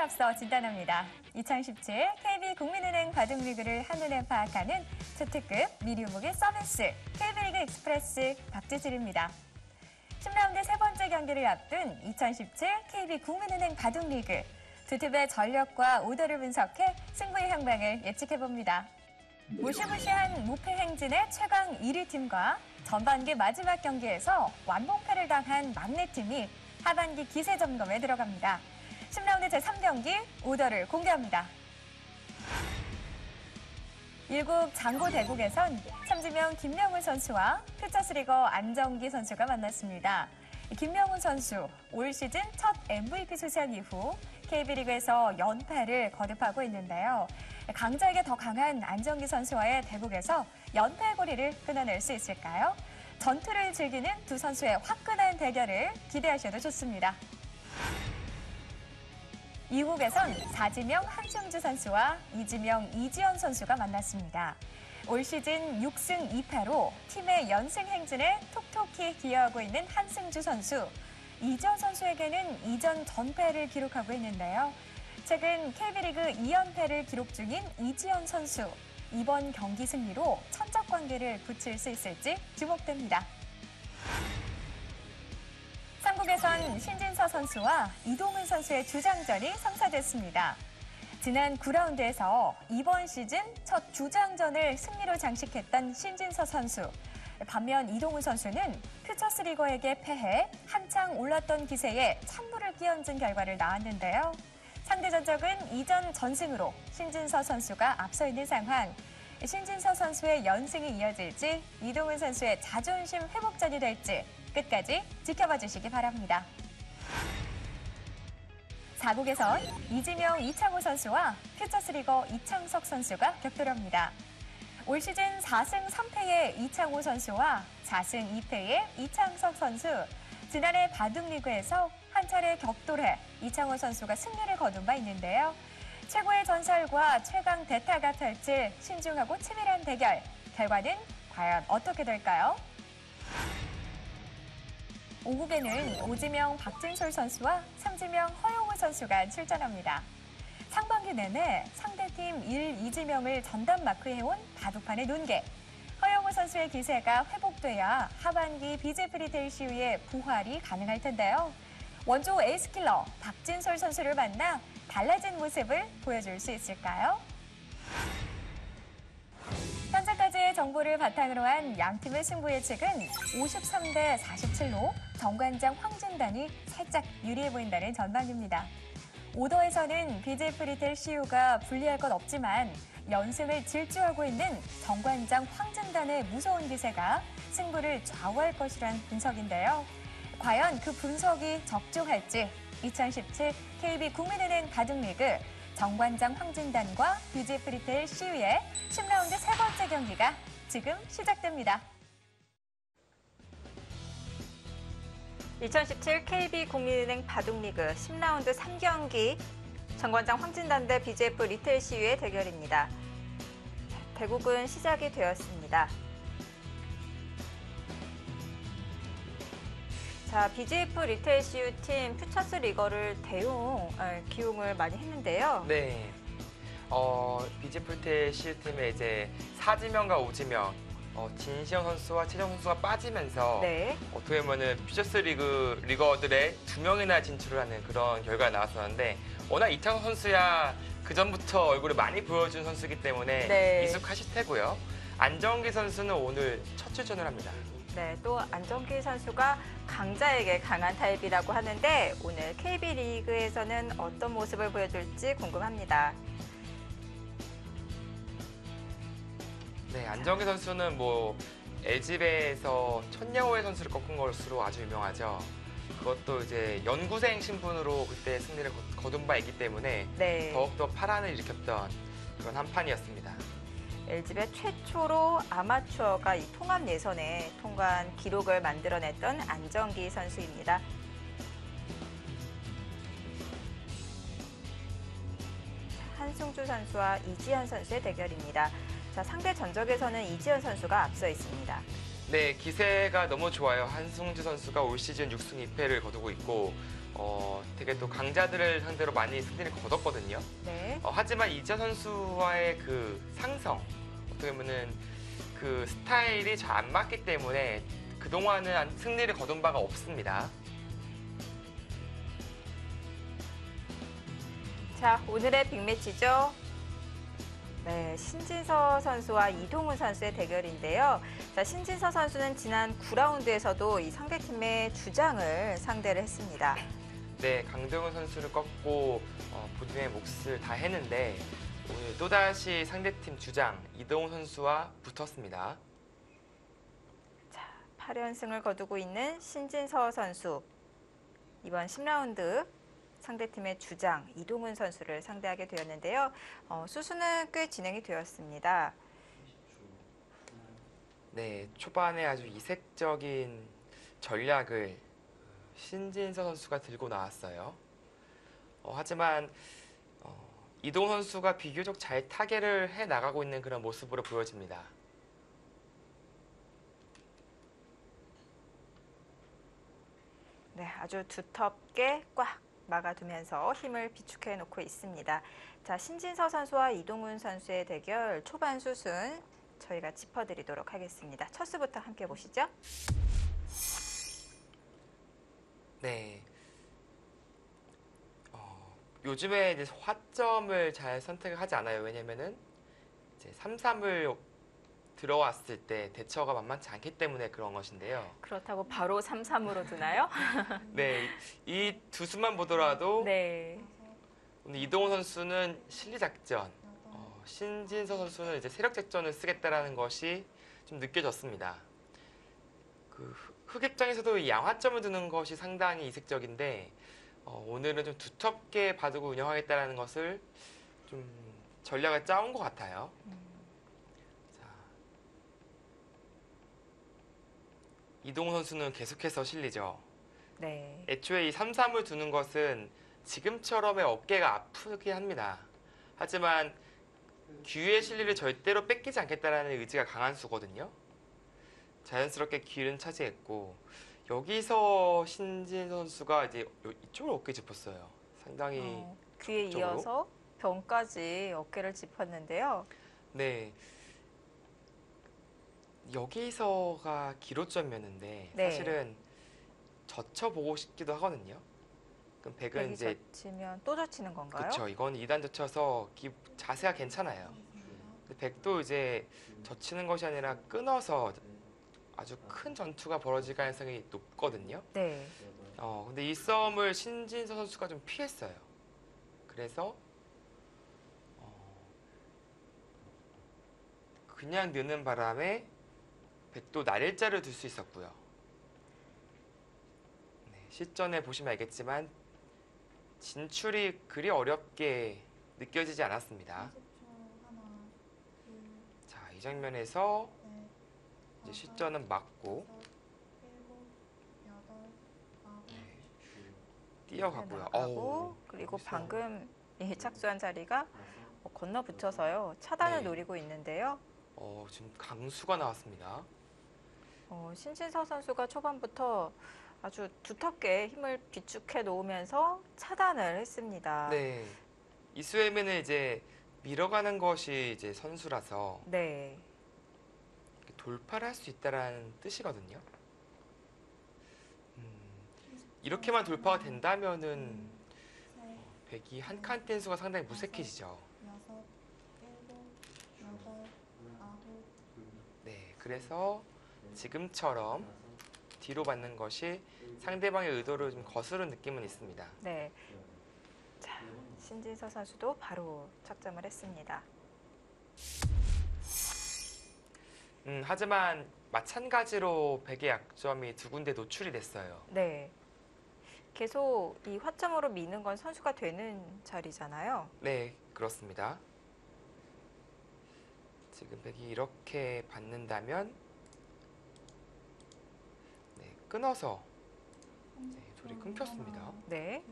앞서 진단합니다. 2017 KB국민은행 바둑리그를 한눈에 파악하는 초특급 미리우무기 서비스 KB리그 익스프레스 박지슬입니다. 10라운드 세 번째 경기를 앞둔 2017 KB국민은행 바둑리그 두 팀의 전력과 오더를 분석해 승부의 향방을 예측해봅니다. 무시무시한 무패 행진의 최강 1위 팀과 전반기 마지막 경기에서 완봉패를 당한 막내팀이 하반기 기세 점검에 들어갑니다. 10라운드 제3경기 오더를 공개합니다. 1국 장고 대국에선 참지명 김명훈 선수와 퓨처스리거 안정기 선수가 만났습니다. 김명훈 선수 올 시즌 첫 MVP 수상 이후 KB리그에서 연패를 거듭하고 있는데요. 강자에게 더 강한 안정기 선수와의 대국에서 연패의 고리를 끊어낼 수 있을까요? 전투를 즐기는 두 선수의 화끈한 대결을 기대하셔도 좋습니다. 2국에선 4지명 한승주 선수와 2지명 이지연 선수가 만났습니다. 올 시즌 6승 2패로 팀의 연승 행진에 톡톡히 기여하고 있는 한승주 선수. 이지연 선수에게는 이전 전패를 기록하고 있는데요. 최근 KB리그 2연패를 기록 중인 이지연 선수. 이번 경기 승리로 천적 관계를 붙일 수 있을지 주목됩니다. 3국에선 신진서 선수와 이동훈 선수의 주장전이 성사됐습니다. 지난 9라운드에서 이번 시즌 첫 주장전을 승리로 장식했던 신진서 선수. 반면 이동훈 선수는 퓨처스리거에게 패해 한창 올랐던 기세에 찬물을 끼얹은 결과를 낳았는데요. 상대 전적은 이전 전승으로 신진서 선수가 앞서 있는 상황. 신진서 선수의 연승이 이어질지 이동훈 선수의 자존심 회복전이 될지 끝까지 지켜봐 주시기 바랍니다. 4국에선 이지명 이창호 선수와 퓨처스리거 이창석 선수가 격돌합니다. 올 시즌 4승 3패의 이창호 선수와 4승 2패의 이창석 선수. 지난해 바둑리그에서 한 차례 격돌해 이창호 선수가 승리를 거둔 바 있는데요. 최고의 전설과 최강 대타가 펼칠 신중하고 치밀한 대결. 결과는 과연 어떻게 될까요? 5국에는 5지명 박진솔 선수와 3지명 허용우 선수가 출전합니다. 상반기 내내 상대팀 1, 2지명을 전담 마크해온 바둑판의 논개. 허용우 선수의 기세가 회복돼야 하반기 비제프리텔 시우의 부활이 가능할 텐데요. 원조 에이스킬러 박진솔 선수를 만나 달라진 모습을 보여줄 수 있을까요? 현재까지의 정보를 바탕으로 한 양팀의 승부 예측은 53대 47로 정관장 황진단이 살짝 유리해 보인다는 전망입니다. 오더에서는 BJ프리텔 시우가 불리할 것 없지만 연승을 질주하고 있는 정관장 황진단의 무서운 기세가 승부를 좌우할 것이란 분석인데요. 과연 그 분석이 적중할지 2017 KB국민은행 바둑리그 정관장 황진단과 BJ프리텔 시우의 10라운드 세 번째 경기가 지금 시작됩니다. 2017 KB국민은행 바둑리그 10라운드 3경기 정관장 황진단 대 BJF 리텔 시우의 대결입니다. 대국은 시작이 되었습니다. 자, BJF 리텔 시우 팀 퓨처스 리거를 기용을 많이 했는데요. 네. BJF 리텔 시우 팀의 이제 4지명과 5지명 진시영 선수와 최정 선수가 빠지면서 네. 어떻게 보면은 퓨처스 리거들의 2명이나 진출을 하는 그런 결과가 나왔었는데 워낙 이창호 선수야 그 전부터 얼굴을 많이 보여준 선수이기 때문에 네. 익숙하실 테고요. 안정기 선수는 오늘 첫 출전을 합니다. 네, 또 안정기 선수가 강자에게 강한 타입이라고 하는데 오늘 KB리그에서는 어떤 모습을 보여줄지 궁금합니다. 네, 안정기 선수는 LG배에서 천여호의 선수를 꺾은 것으로 아주 유명하죠. 그것도 이제 연구생 신분으로 그때 승리를 거둔 바 있기 때문에 네. 더욱더 파란을 일으켰던 그런 한 판이었습니다. LG배 최초로 아마추어가 이 통합 예선에 통과한 기록을 만들어냈던 안정기 선수입니다. 한승주 선수와 이지연 선수의 대결입니다. 자, 상대 전적에서는 이지연 선수가 앞서 있습니다. 네, 기세가 너무 좋아요. 한승주 선수가 올 시즌 6승 2패를 거두고 있고 되게 또 강자들을 상대로 많이 승리를 거뒀거든요. 네. 하지만 이재 선수와의 그 상성, 어떻게 보면은 그 스타일이 잘 안 맞기 때문에 그동안은 승리를 거둔 바가 없습니다. 자, 오늘의 빅매치죠. 네, 신진서 선수와 이동훈 선수의 대결인데요. 자, 신진서 선수는 지난 9라운드에서도 이 상대팀의 주장을 상대를 했습니다. 네, 강동원 선수를 꺾고 본인의 몫을 다 했는데 오늘 또다시 상대팀 주장 이동훈 선수와 붙었습니다. 자, 8연승을 거두고 있는 신진서 선수. 이번 10라운드 상대팀의 주장 이동훈 선수를 상대하게 되었는데요. 수수는 꽤 진행이 되었습니다. 네, 초반에 아주 이색적인 전략을 신진서 선수가 들고 나왔어요. 하지만 이동훈 선수가 비교적 잘 타개를 해 나가고 있는 그런 모습으로 보여집니다. 네, 아주 두텁게 꽉 막아두면서 힘을 비축해 놓고 있습니다. 자, 신진서 선수와 이동훈 선수의 대결 초반 수순 저희가 짚어드리도록 하겠습니다. 첫 수부터 함께 보시죠. 네. 요즘에 이제 화점을 잘 선택을 하지 않아요. 왜냐면은 이제 3-3을 들어왔을 때 대처가 만만치 않기 때문에 그런 것인데요. 그렇다고 바로 3-3으로 두나요? 네, 이 두 수만 보더라도 네. 오늘 이동훈 선수는 실리작전, 신진서 선수는 이제 세력작전을 쓰겠다라는 것이 좀 느껴졌습니다. 그 흑입장에서도 이 양화점을 두는 것이 상당히 이색적인데 오늘은 좀 두텁게 바둑을 운영하겠다라는 것을 좀 전략을 짜온 것 같아요. 자, 이동훈 선수는 계속해서 실리죠. 네. 애초에 이 3-3을 두는 것은 지금처럼의 어깨가 아프게 합니다. 하지만 귀의 실리를 절대로 뺏기지 않겠다는 의지가 강한 수거든요. 자연스럽게 귀는 차지했고 여기서 신진 선수가 이제 이쪽으로 어깨 짚었어요. 상당히 귀에 적극적으로. 이어서 병까지 어깨를 짚었는데요. 네. 여기서가 기로점이었는데 네. 사실은 젖혀보고 싶기도 하거든요. 그럼 백은 백이 이제 젖히면 또 젖히는 건가요? 그렇죠. 이건 2단 젖혀서 자세가 괜찮아요. 근데 백도 이제 젖히는 것이 아니라 끊어서 아주 큰 전투가 벌어질 가능성이 높거든요. 네. 근데 이 싸움을 신진서 선수가 좀 피했어요. 그래서 그냥 느는 바람에 백도 날일자를 둘 수 있었고요. 네, 실전에 보시면 알겠지만 진출이 그리 어렵게 느껴지지 않았습니다. 자, 이 장면에서 이제 실전은 맞고 뛰어가고요. 나가고 그리고 방금 이 착수한 자리가 건너 붙여서요. 차단을 네. 노리고 있는데요. 지금 강수가 나왔습니다. 신진서 선수가 초반부터 아주 두텁게 힘을 비축해 놓으면서 차단을 했습니다. 네, 이수에면은 이제 밀어가는 것이 이제 선수라서 네. 돌파를 할 수 있다라는 뜻이거든요. 이렇게만 돌파가 된다면은 백이 한 칸 뗀 수가 상당히 무색해지죠. 네, 그래서 지금처럼 뒤로 받는 것이 상대방의 의도를 좀 거스른 느낌은 있습니다. 네. 자, 신진서 선수도 바로 착점을 했습니다. 하지만 마찬가지로 백의 약점이 두 군데 노출이 됐어요. 네. 계속 이 화점으로 미는 건 선수가 되는 자리잖아요. 네, 그렇습니다. 지금 백이 이렇게 받는다면 네, 끊어서 네, 돌이 끊겼습니다. 네.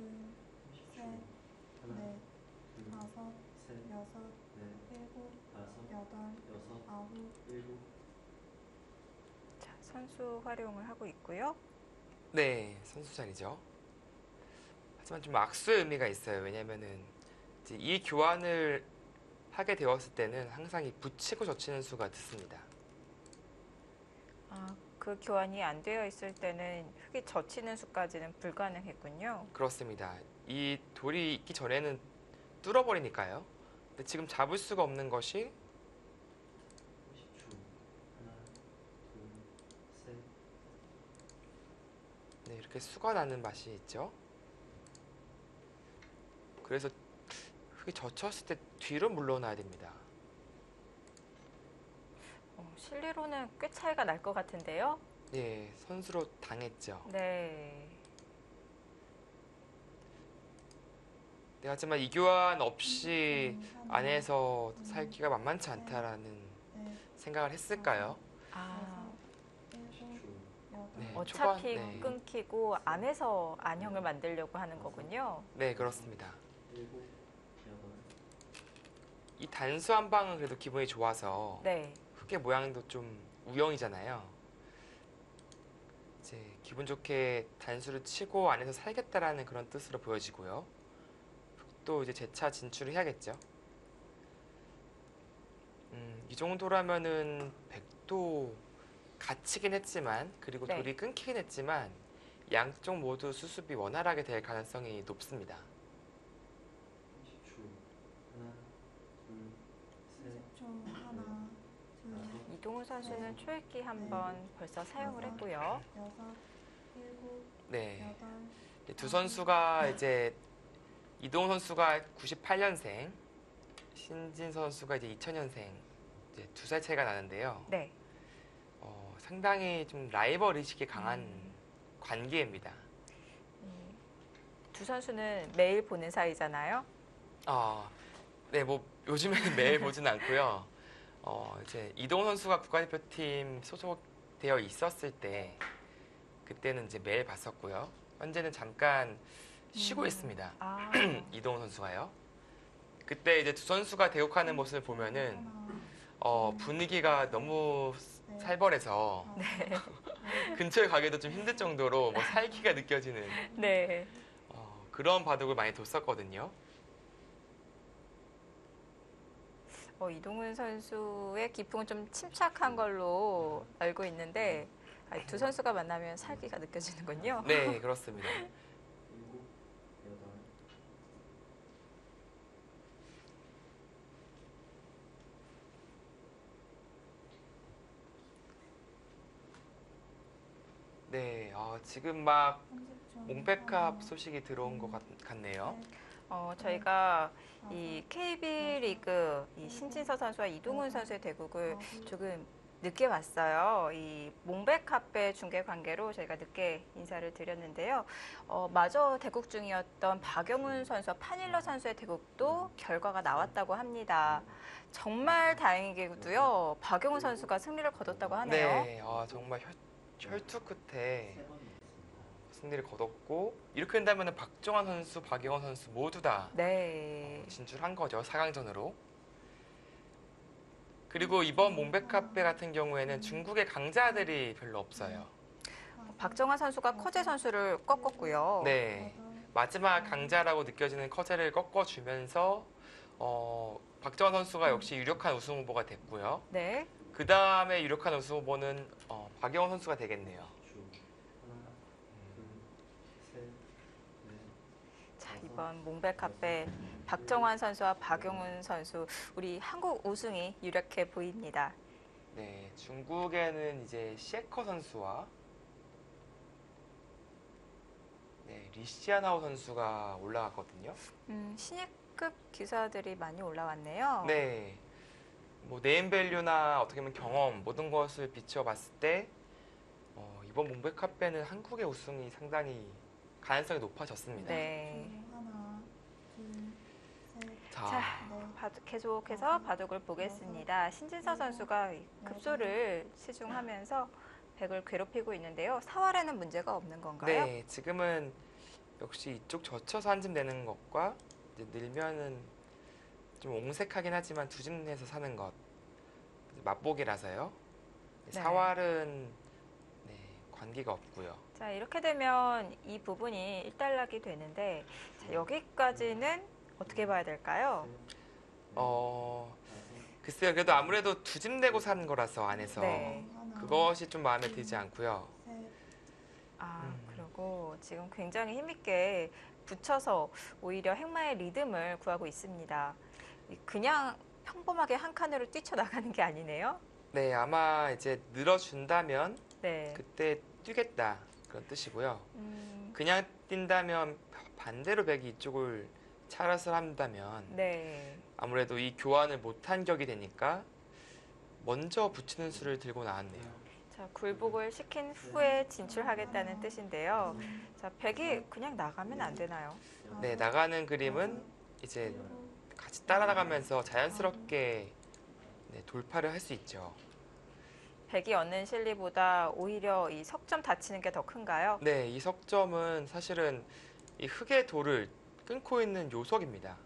자, 선수 활용을 하고 있고요. 네, 선수 자리죠. 하지만 좀 악수의 의미가 있어요. 왜냐면은 이제 이 교환을 하게 되었을 때는 항상 이 붙이고 젖히는 수가 듣습니다. 그 교환이 안 되어 있을 때는 흙이 젖히는 수까지는 불가능했군요. 그렇습니다. 이 돌이 있기 전에는 뚫어버리니까요. 근데 지금 잡을 수가 없는 것이 10초. 하나, 둘, 셋. 네, 이렇게 수가 나는 맛이 있죠. 그래서 흙이 젖혔을 때 뒤로 물러나야 됩니다. 실리로는 꽤 차이가 날 것 같은데요. 네, 선수로 당했죠. 네. 네, 하지만 이 교환 없이 안에서 살기가 만만치 않다라는 생각을 했을까요? 아, 10초. 네, 어차피 네. 끊기고 안에서 안형을 만들려고 하는 거군요. 네, 그렇습니다. 7, 8. 이 단수 한 방은 그래도 기분이 좋아서 네. 흙의 모양도 좀 우영이잖아요. 이제 기분 좋게 단수를 치고 안에서 살겠다라는 그런 뜻으로 보여지고요. 흙도 이제 재차 진출을 해야겠죠. 이 정도라면은 백도 갇히긴 했지만 그리고 네. 돌이 끊기긴 했지만 양쪽 모두 수습이 원활하게 될 가능성이 높습니다. 10초. 하나, 둘, 셋. 10초 하나, 둘, 이동훈 선수는 초읽기 한번 벌써 사용을 했고요. 6, 7, 네. 8, 네, 두 선수가 이제 이동훈 선수가 98년생, 신진 선수가 이제 2000년생, 이제 2살 차이가 나는데요. 네. 상당히 좀 라이벌 의식이 강한 관계입니다. 두 선수는 매일 보는 사이잖아요. 네, 뭐 요즘에는 매일 보진 않고요. 이제 이동훈 선수가 국가대표팀 소속되어 있었을 때 그때는 이제 매일 봤었고요. 현재는 잠깐 쉬고 있습니다. 아, 이동훈 선수가요. 그때 이제 두 선수가 대국하는 모습을 보면은 분위기가 너무 살벌해서 근처에 가기도 좀 힘들 정도로 뭐 살기가 느껴지는 네. 그런 바둑을 많이 뒀었거든요. 이동훈 선수의 기풍은 좀 침착한 걸로 알고 있는데 두 선수가 만나면 살기가 느껴지는군요. 네, 그렇습니다. 7, 8. 네, 지금 막 30초 몽백컵 소식이 들어온 것 같네요. 저희가 이 KB 리그 이 신진서 선수와 이동훈 선수의 대국을 조금 늦게 왔어요. 이 몽백카페 중계 관계로 저희가 늦게 인사를 드렸는데요. 마저 대국 중이었던 박영훈 선수와 판일러 선수의 대국도 결과가 나왔다고 합니다. 정말 다행이게도요. 박영훈 선수가 승리를 거뒀다고 하네요. 네, 정말 혈투 끝에 승리를 거뒀고 이렇게 된다면 박종환 선수, 박영원 선수 모두 다 네. 진출한 거죠. 4강전으로. 그리고 이번 몽백카페 같은 경우에는 중국의 강자들이 별로 없어요. 박정환 선수가 커제 선수를 꺾었고요. 네, 마지막 강자라고 느껴지는 커제를 꺾어주면서 박정환 선수가 역시 유력한 우승 후보가 됐고요. 네. 그 다음에 유력한 우승 후보는 박영원 선수가 되겠네요. 10초. 하나, 둘, 셋, 넷. 자, 이번 몽백카페 박정환 선수와 박용훈 선수 우리 한국 우승이 유력해 보입니다. 네, 중국에는 이제 시에커 선수와 리시아나오 선수가 올라갔거든요. 신예급 기사들이 많이 올라왔네요. 네, 뭐 네임밸류나 어떻게 보면 경험 모든 것을 비춰봤을 때 이번 몽백카페는 한국의 우승이 상당히 가능성이 높아졌습니다. 네. 하나, 둘, 셋, 자, 계속해서 바둑을 보겠습니다. 신진서 선수가 급소를 시중하면서 백을 괴롭히고 있는데요. 사활에는 문제가 없는 건가요? 네, 지금은 역시 이쪽 젖혀서 한 집 내는 것과 이제 늘면은 좀 옹색하긴 하지만 두 집 내서 사는 것 맛보기라서요. 네. 사활은 관계가 없고요. 자, 이렇게 되면 이 부분이 일단락이 되는데 자, 여기까지는 어떻게 봐야 될까요? 글쎄요. 그래도 아무래도 두 집 내고 사는 거라서 안에서 네. 하나, 그것이 좀 마음에 들지 않고요. 셋, 그리고 지금 굉장히 힘있게 붙여서 오히려 행마의 리듬을 구하고 있습니다. 그냥 평범하게 한 칸으로 뛰쳐나가는 게 아니네요. 네, 아마 이제 늘어준다면 네. 그때 뛰겠다 그런 뜻이고요. 음, 그냥 뛴다면 반대로 백이 이쪽을 차렷을 한다면 네. 아무래도 이 교환을 못한 격이 되니까 먼저 붙이는 수를 들고 나왔네요. 자, 굴복을 시킨 후에 진출하겠다는 뜻인데요. 자, 백이 그냥 나가면 안 되나요? 네, 나가는 그림은 이제 같이 따라나가면서 자연스럽게 네, 돌파를 할 수 있죠. 백이 얻는 실리보다 오히려 이 석점 다치는 게 더 큰가요? 네, 이 석점은 사실은 이 흙의 돌을 끊고 있는 요석입니다.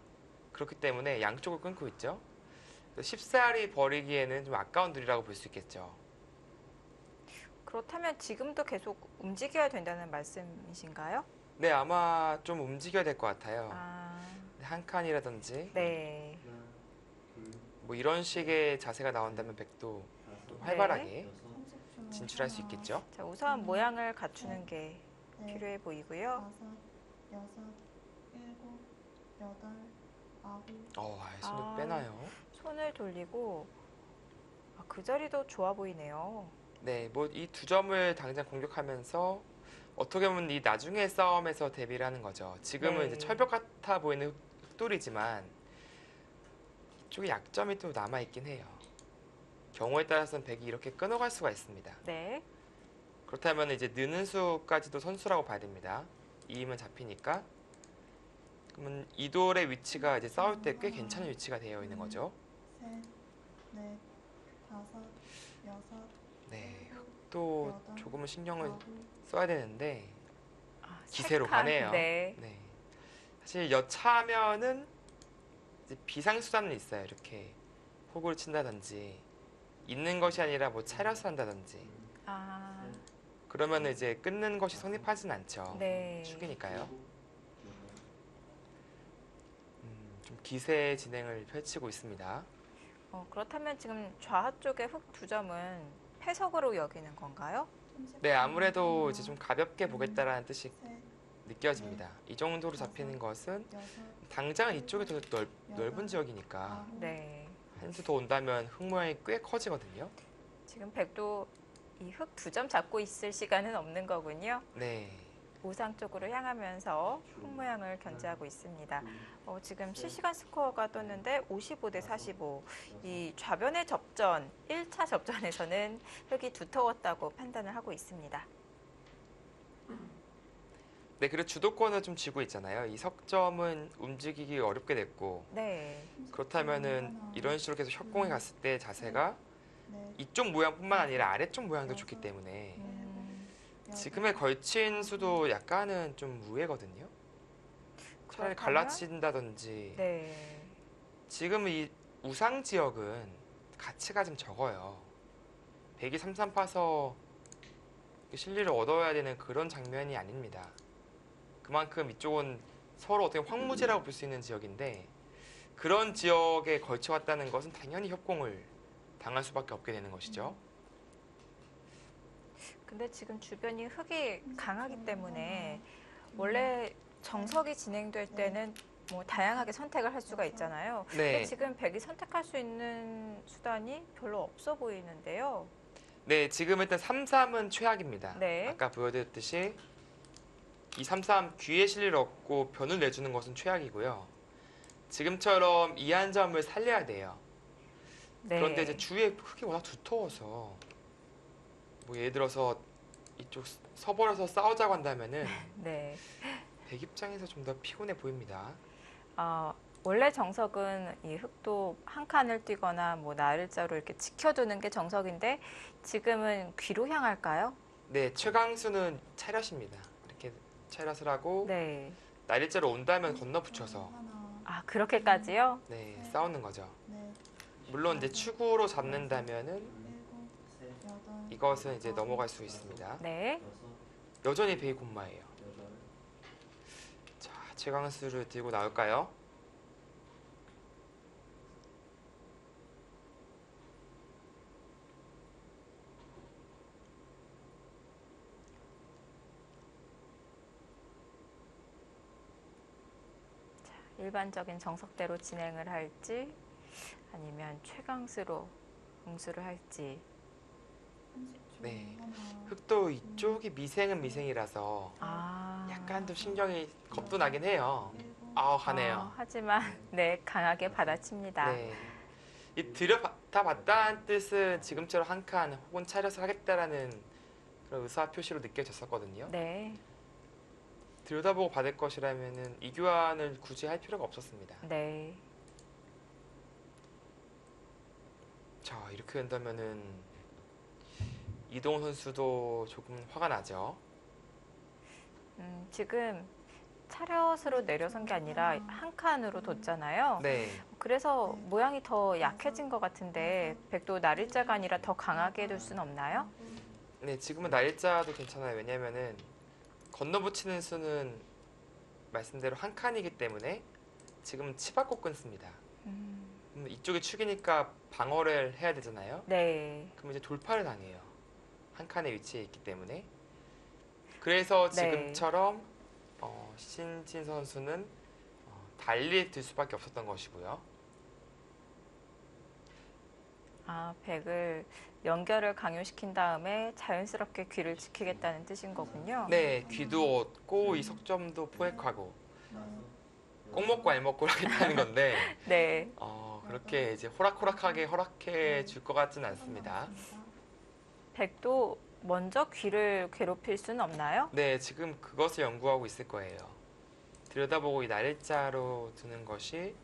그렇기 때문에 양쪽을 끊고 있죠. 쉽사리 버리기에는 좀 아까운 돌이라고 볼 수 있겠죠. 그렇다면 지금도 계속 움직여야 된다는 말씀이신가요? 네, 아마 좀 움직여야 될 것 같아요. 아, 한 칸이라든지 네. 하나, 둘, 뭐 이런 식의 자세가 나온다면 백도 좀 다섯, 활발하게 여섯, 30초 진출할 수 있겠죠. 자, 우선 모양을 갖추는 게 넷, 필요해 보이고요. 5, 6, 7, 8, 9. 아예 손을 아. 빼나요? 손을 돌리고 그 자리도 좋아 보이네요. 네, 뭐 이 두 점을 당장 공격하면서 어떻게 보면 이 나중에 싸움에서 대비를 하는 거죠. 지금은 네. 이제 철벽 같아 보이는 흑돌이지만 이쪽에 약점이 또 남아 있긴 해요. 경우에 따라서는 백이 이렇게 끊어갈 수가 있습니다. 네. 그렇다면 이제 느는 수까지도 선수라고 봐야 됩니다. 이임은 잡히니까. 그러면 이 돌의 위치가 이제 싸울 때 꽤 괜찮은 위치가 되어 있는 거죠. 셋, 넷, 다섯, 여섯, 네, 또 조금은 신경을 아홉, 써야 되는데 세 기세로 칸. 가네요. 네. 네. 사실 여차하면은 이제 비상수단은 있어요. 이렇게 호구를 친다든지 있는 것이 아니라 뭐 차려서 한다든지 아, 그러면 이제 끊는 것이 성립하진 않죠. 네. 축이니까요. 좀 기세 진행을 펼치고 있습니다. 그렇다면 지금 좌하 쪽의 흑 두 점은 패석으로 여기는 건가요? 30초. 네, 아무래도 하나, 이제 좀 가볍게 보겠다라는 뜻이 셋, 느껴집니다. 이 정도로 잡히는 것은 여섯, 당장은 이쪽이 더 넓은 지역이니까 아홉, 네. 한 수 더 온다면 흙 모양이 꽤 커지거든요. 지금 백도 이 흑 두 점 잡고 있을 시간은 없는 거군요. 네. 우상 쪽으로 향하면서 흙 모양을 견제하고 있습니다. 지금 실시간 스코어가 떴는데 55대 45. 이 좌변의 접전, 1차 접전에서는 흙이 두터웠다고 판단을 하고 있습니다. 네, 그리고 주도권을 좀 쥐고 있잖아요. 이 석점은 움직이기 어렵게 됐고 네. 그렇다면은 이런 식으로 계속 협공에 갔을 때 자세가 넷, 이쪽 모양뿐만 아니라 아래쪽 모양도 좋기 때문에 여덟, 지금의 걸친 수도 약간은 좀 우회거든요. 차라리 그렇다면? 갈라친다든지 네. 지금 이 우상 지역은 가치가 좀 적어요. 100이 3-3 파서 실리를 얻어야 되는 그런 장면이 아닙니다. 그만큼 이쪽은 서로 어떻게 황무지라고 볼 수 있는 지역인데 그런 지역에 걸쳐왔다는 것은 당연히 협공을 당할 수밖에 없게 되는 것이죠. 근데 지금 주변이 흙이 강하기 때문에 원래 정석이 진행될 때는 뭐 다양하게 선택을 할 수가 있잖아요. 근데 네, 지금 백이 선택할 수 있는 수단이 별로 없어 보이는데요. 네, 지금 일단 3-3은 최악입니다. 네. 아까 보여드렸듯이 이 3-3 귀에 실리를 얻고 변을 내주는 것은 최악이고요. 지금처럼 이 한 점을 살려야 돼요. 네. 그런데 이제 주위에 흙이 워낙 두터워서 뭐 예를 들어서 이쪽 서버려서 싸우자고 한다면은 네. 백 입장에서 좀 더 피곤해 보입니다. 원래 정석은 이 흙도 한 칸을 뛰거나 뭐 나일자로 이렇게 지켜두는 게 정석인데 지금은 귀로 향할까요? 네, 최강수는 차렷입니다. 이렇게 차렷을 하고 네. 날일자로 온다면 건너 붙여서 하나, 그렇게까지요? 네, 싸우는 거죠. 넷, 물론 이제 축으로 잡는다면은 일곱, 셋, 여덟, 이것은 이제 넘어갈 수 있습니다. 네. 여전히 베이콘마예요. 자, 최강수를 들고 나올까요? 일반적인 정석대로 진행을 할지 아니면 최강수로 응수를 할지. 30초 네. 하나, 흑도 이쪽이 미생은 미생이라서 아, 약간 좀 신경이 겁도 나긴 해요. 7, 하네요. 하지만 네, 강하게 받아칩니다. 네. 이 들여다 봤다는 뜻은 지금처럼 한 칸 혹은 차려서 하겠다라는 그런 의사 표시로 느껴졌었거든요. 네. 들여다보고 받을 것이라면은 이 교환을 굳이 할 필요가 없었습니다. 네. 자, 이렇게 된다면은 이동훈 선수도 조금 화가 나죠. 지금 차렷으로 내려선 게 아니라 한 칸으로 뒀잖아요. 네. 그래서 모양이 더 약해진 것 같은데 백도 날일자가 아니라 더 강하게 해둘 수는 없나요? 네, 지금은 날짜도 괜찮아요. 왜냐면은 건너붙이는 수는 말씀대로 한 칸이기 때문에 지금은 치받고 끊습니다. 그럼 이쪽이 축이니까 방어를 해야 되잖아요. 네. 그럼 이제 돌파를 당해요. 한 칸에 위치해 있기 때문에. 그래서 네. 지금처럼 신진 선수는 달리 들 수밖에 없었던 것이고요. 아, 백을 연결을 강요시킨 다음에 자연스럽게 귀를 지키겠다는 뜻인 거군요. 네, 귀도 얻고 이 석점도 포획하고 꼭 먹고 알 먹고 하겠다는 건데 네. 그렇게 이제 호락호락하게 허락해 줄 것 같지는 않습니다. 백도 먼저 귀를 괴롭힐 수는 없나요? 네, 지금 그것을 연구하고 있을 거예요. 들여다보고 이 날짜로 두는 것이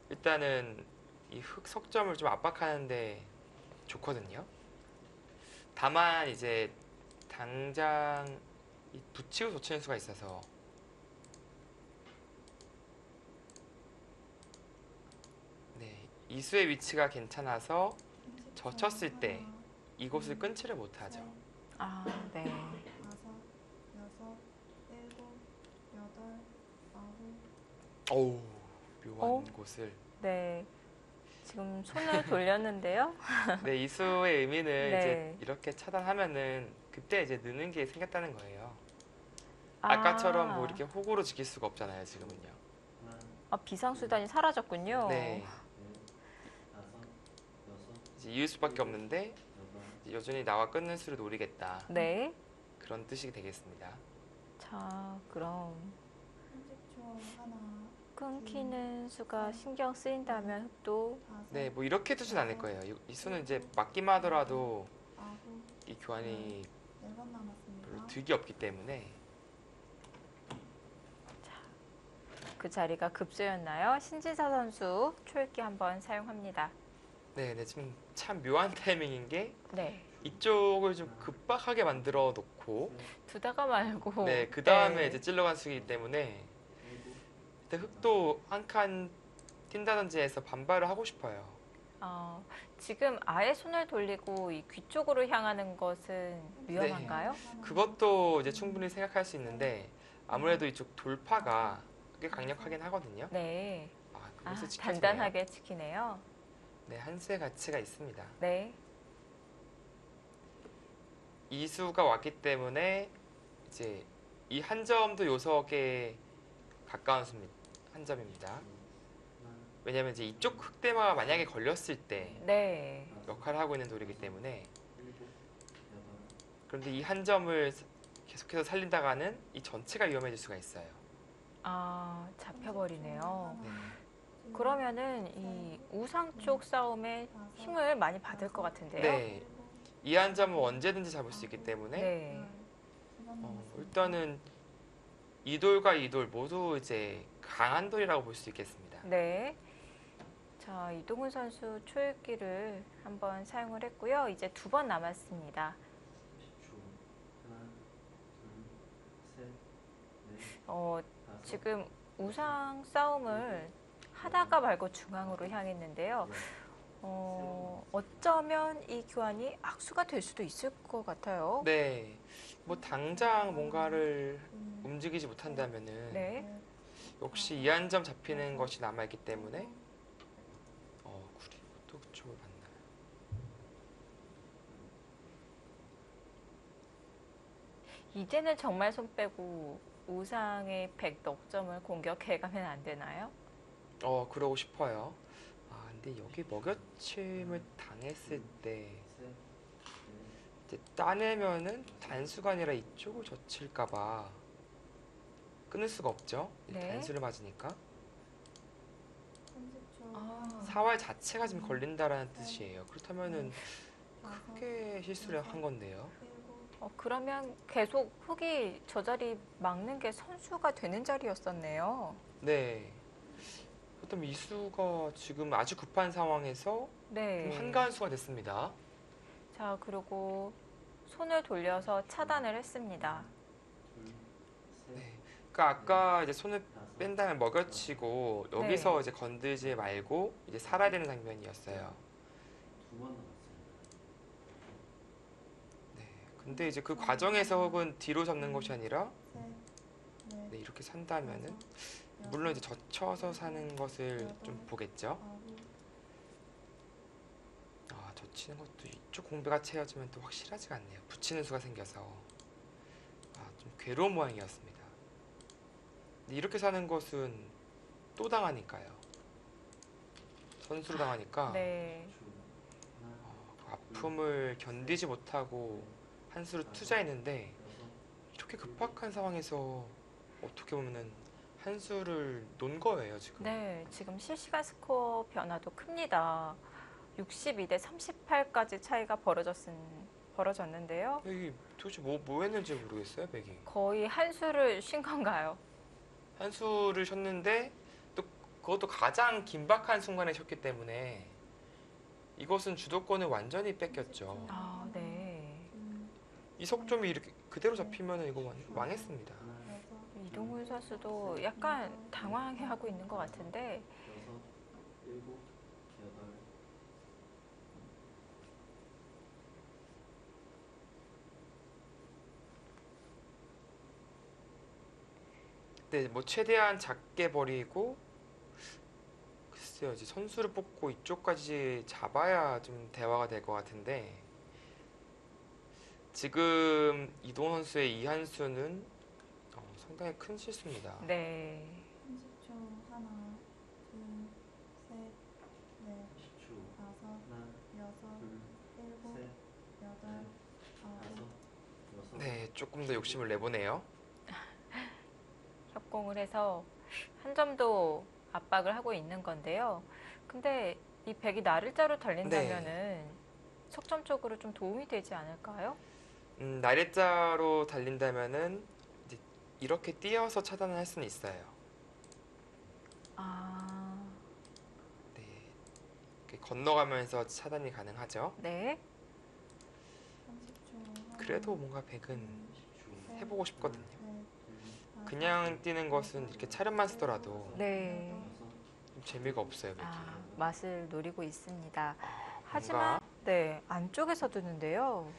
일단은 이 흑 석점을 좀 압박하는데 좋거든요. 다만 이제 당장 이 붙이고 젖히는 수가 있어서 네, 이 수의 위치가 괜찮아서 젖혔을 때 이곳을 끊지를 못하죠. 아, 네. 5, 6, 7, 8, 9. 어우, 묘한 어? 곳을. 네. 지금 손을 돌렸는데요. 네, 이 수의 의미는 네. 이제 이렇게 차단하면은 그때 이제 느는 게 생겼다는 거예요. 아까처럼 뭐 이렇게 호구로 지킬 수가 없잖아요, 지금은요. 비상수단이 사라졌군요. 네, 이제 이을 수밖에 없는데 이제 여전히 나와 끊는 수를 노리겠다. 네. 그런 뜻이 되겠습니다. 자, 그럼 30초 하나, 끊기는 수가 신경 쓰인다면 흑도 5, 네, 뭐 이렇게 두진 않을 거예요. 이 수는 이제 맞기만 하더라도 9, 이 교환이 4번 별로 남았습니다. 득이 없기 때문에 그 자리가 급소였나요? 신진서 선수 초읽기 한번 사용합니다. 네, 네, 지금 참 묘한 타이밍인 게 네. 이쪽을 좀 급박하게 만들어 놓고 두다가 말고. 네, 그 다음에 네. 이제 찔러간 수이기 때문에 일단 흑도 한 칸 뛴다든지 해서 반발을 하고 싶어요. 지금 아예 손을 돌리고 이 귀 쪽으로 향하는 것은 위험한가요? 그것도 이제 충분히 생각할 수 있는데 아무래도 이쪽 돌파가 꽤 강력하긴 하거든요. 네. 그것을 지켜줘야 단단하게 지키네요. 네, 한 수의 가치가 있습니다. 네. 이 수가 왔기 때문에 이제 이 한 점도 요석에 가까운 한 점입니다. 왜냐하면 이제 이쪽 흑대마가 만약에 걸렸을 때 네. 역할을 하고 있는 돌이기 때문에 그런데 이 한 점을 계속해서 살린다가는 이 전체가 위험해질 수가 있어요. 잡혀버리네요. 네. 그러면은 이 우상 쪽 싸움에 힘을 많이 받을 것 같은데요. 네. 이 한 점은 언제든지 잡을 수 있기 때문에 네. 일단은 이 돌과 이 돌 모두 이제 강한 돌이라고 볼 수 있겠습니다. 네. 자, 이동훈 선수 초읽기를 한번 사용을 했고요. 이제 2번 남았습니다. 지금 우상 싸움을 하다가 말고 중앙으로 향했는데요. 어쩌면 이 교환이 악수가 될 수도 있을 것 같아요. 네, 뭐 당장 뭔가를 움직이지 못한다면은 네. 역시 이 한 점 잡히는 것이 남아있기 때문에 그리고 또 그쪽을 봤나요? 이제는 정말 손 빼고 우상의 100 넉점을 공격해가면 안 되나요? 그러고 싶어요. 근데 여기 먹여침을 당했을 때 이제 따내면은 단수가 아니라 이쪽을 젖힐까봐 끊을 수가 없죠. 네. 단수를 맞으니까 30초. 사활 자체가 지금 걸린다라는 뜻이에요. 그렇다면은 크게 실수를 한 건데요. 그러면 계속 흙이 저 자리 막는 게 선수가 되는 자리였었네요. 네. 그렇다면 이수가 지금 아주 급한 상황에서 네. 한가한수가 됐습니다. 자, 그리고 손을 돌려서 차단을 했습니다. 네. 그러니까 아까 이제 손을 뺀 다음에 먹여치고 여기서 네. 이제 건들지 말고 이제 살아야 되는 장면이었어요. 2번 남았어요. 네. 근데 이제 그 과정에서 흙은 뒤로 잡는 것이 아니라 네, 이렇게 산다면은 물론 이제 젖혀서 사는 것을 좀 보겠죠. 젖히는 것도 이쪽 공배가 채워지면 또 확실하지가 않네요. 붙이는 수가 생겨서 좀 괴로운 모양이었습니다. 근데 이렇게 사는 것은 또 당하니까요. 선수로 당하니까 네. 그 아픔을 견디지 못하고 한 수를 투자했는데 이렇게 급박한 상황에서 어떻게 보면은 한 수를 놓은 거예요 지금. 네, 지금 실시간 스코어 변화도 큽니다. 62대 38까지 차이가 벌어졌는데요. 백이 도대체 뭐 했는지 모르겠어요, 백이. 거의 한 수를 쉰 건가요? 한 수를 쉬었는데 또 그것도 가장 긴박한 순간에 쉬었기 때문에 이것은 주도권을 완전히 뺏겼죠. 아, 네. 이 속점이 이렇게 그대로 잡히면 이거 망했습니다. 이동훈 선수도 약간 당황해하고 있는 것 같은데 6, 7, 8. 네, 뭐 최대한 작게 버리고 글쎄요, 이제 선수를 뽑고 이쪽까지 잡아야 좀 대화가 될 것 같은데 지금 이동훈 선수의 이 한 수는 상당히 큰 실수입니다. 네. 30초. 하나, 둘, 셋, 넷, 10초. 다섯, 하나, 여섯, 둘, 일곱, 셋, 여덟, 아홉. 다섯, 여섯. 네, 조금 더 욕심을 내보네요. 협공을 해서 한 점도 압박을 하고 있는 건데요. 근데 이 백이 나를자로 달린다면은 석점 쪽으로 좀 도움이 되지 않을까요? 나래자로 달린다면은 이제 이렇게 뛰어서 차단을 할 수는 있어요. 아, 네, 이렇게 건너가면서 차단이 가능하죠. 네. 30초. 하나, 그래도 뭔가 백은 10초. 셋, 해보고 싶거든요. 넷, 다섯, 그냥 뛰는 것은 이렇게 차련만 쓰더라도 네. 좀 재미가 없어요, 백이. 맛을 노리고 있습니다. 하지만 네, 안쪽에서 드는데요.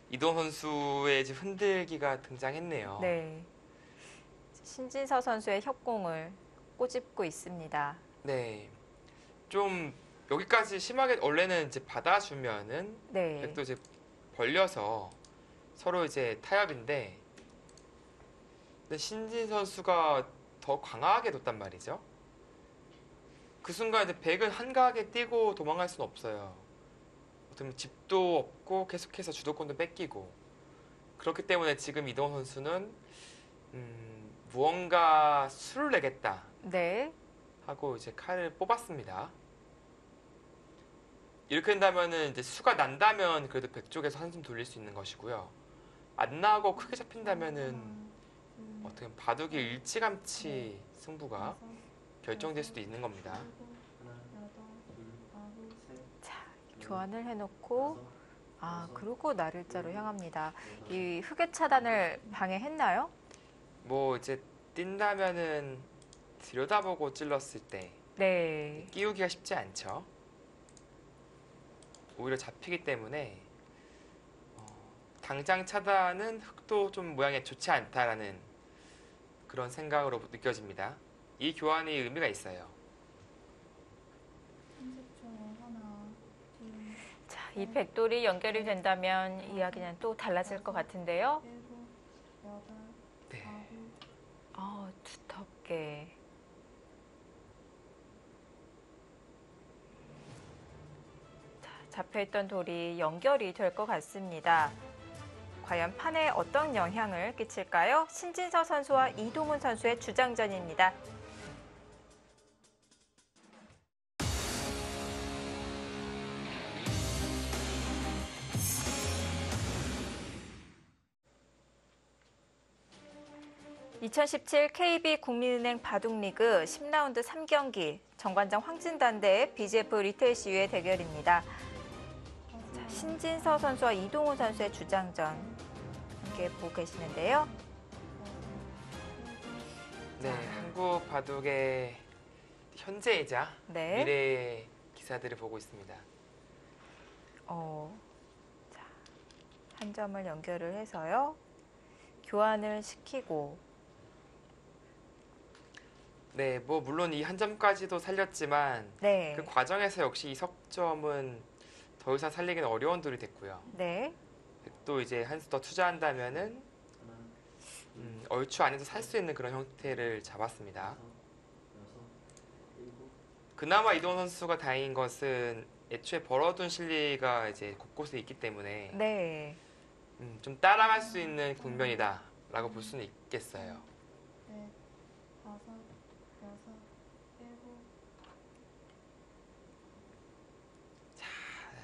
이동 선수의 지금 흔들기가 등장했네요. 네. 신진서 선수의 협공을 꼬집고 있습니다. 네, 좀 여기까지 심하게 원래는 이제 받아주면은 네. 백도 이제 벌려서 서로 이제 타협인데 근데 신진 선수가 더 강하게 뒀단 말이죠. 그 순간 이제 백은 한가하게 뛰고 도망갈 수는 없어요. 어쩌면 집도 없고 계속해서 주도권도 뺏기고 그렇기 때문에 지금 이동원 선수는 무언가 수를 내겠다 네. 하고 이제 칼을 뽑았습니다. 이렇게 된다면은 이제 수가 난다면 그래도 백 쪽에서 한숨 돌릴 수 있는 것이고요. 안 나고 크게 잡힌다면은 어떻게 보면 바둑이 일찌감치 승부가 결정될 수도 있는 겁니다. 하나, 둘, 셋, 자, 교환을 해놓고 그리고 나를자로 향합니다. 이 흑의 차단을 방해했나요? 뭐 이제 뛴다면은 들여다보고 찔렀을 때 네. 끼우기가 쉽지 않죠. 오히려 잡히기 때문에 당장 차단은 흙도 좀 모양이 좋지 않다라는 그런 생각으로 느껴집니다. 이 교환이 의미가 있어요. 30초. 하나, 둘, 자, 이 백돌이 연결이 된다면 이야기는 또 달라질 것 같은데요. 7, 8, 네. 9, 두텁게. 자, 잡혀있던 돌이 연결이 될 것 같습니다. 과연 판에 어떤 영향을 끼칠까요? 신진서 선수와 이동훈 선수의 주장전입니다. (2017) KB국민은행 바둑리그 10라운드 3경기 정관장 황진단 대 BGF 리테일 CU의 대결입니다. 자, 신진서 선수와 이동훈 선수의 주장전 함께 보고 계시는데요. 네, 한국 바둑의 현재이자 네. 미래의 기사들을 보고 있습니다. 자, 한 점을 연결을 해서요. 교환을 시키고. 네, 뭐 물론 이 한 점까지도 살렸지만 네. 그 과정에서 역시 이 석점은 더 이상 살리기는 어려운 돌이 됐고요. 네. 또 이제 한 수 더 투자한다면은 하나, 얼추 안에서 살 수 있는 그런 형태를 잡았습니다. 여섯, 일곱, 그나마 이동훈 선수가 다행인 것은 애초에 벌어둔 실리가 이제 곳곳에 있기 때문에 네. 좀 따라갈 수 있는 국면이다라고 볼 수는 있겠어요. 8, 5, 6, 7,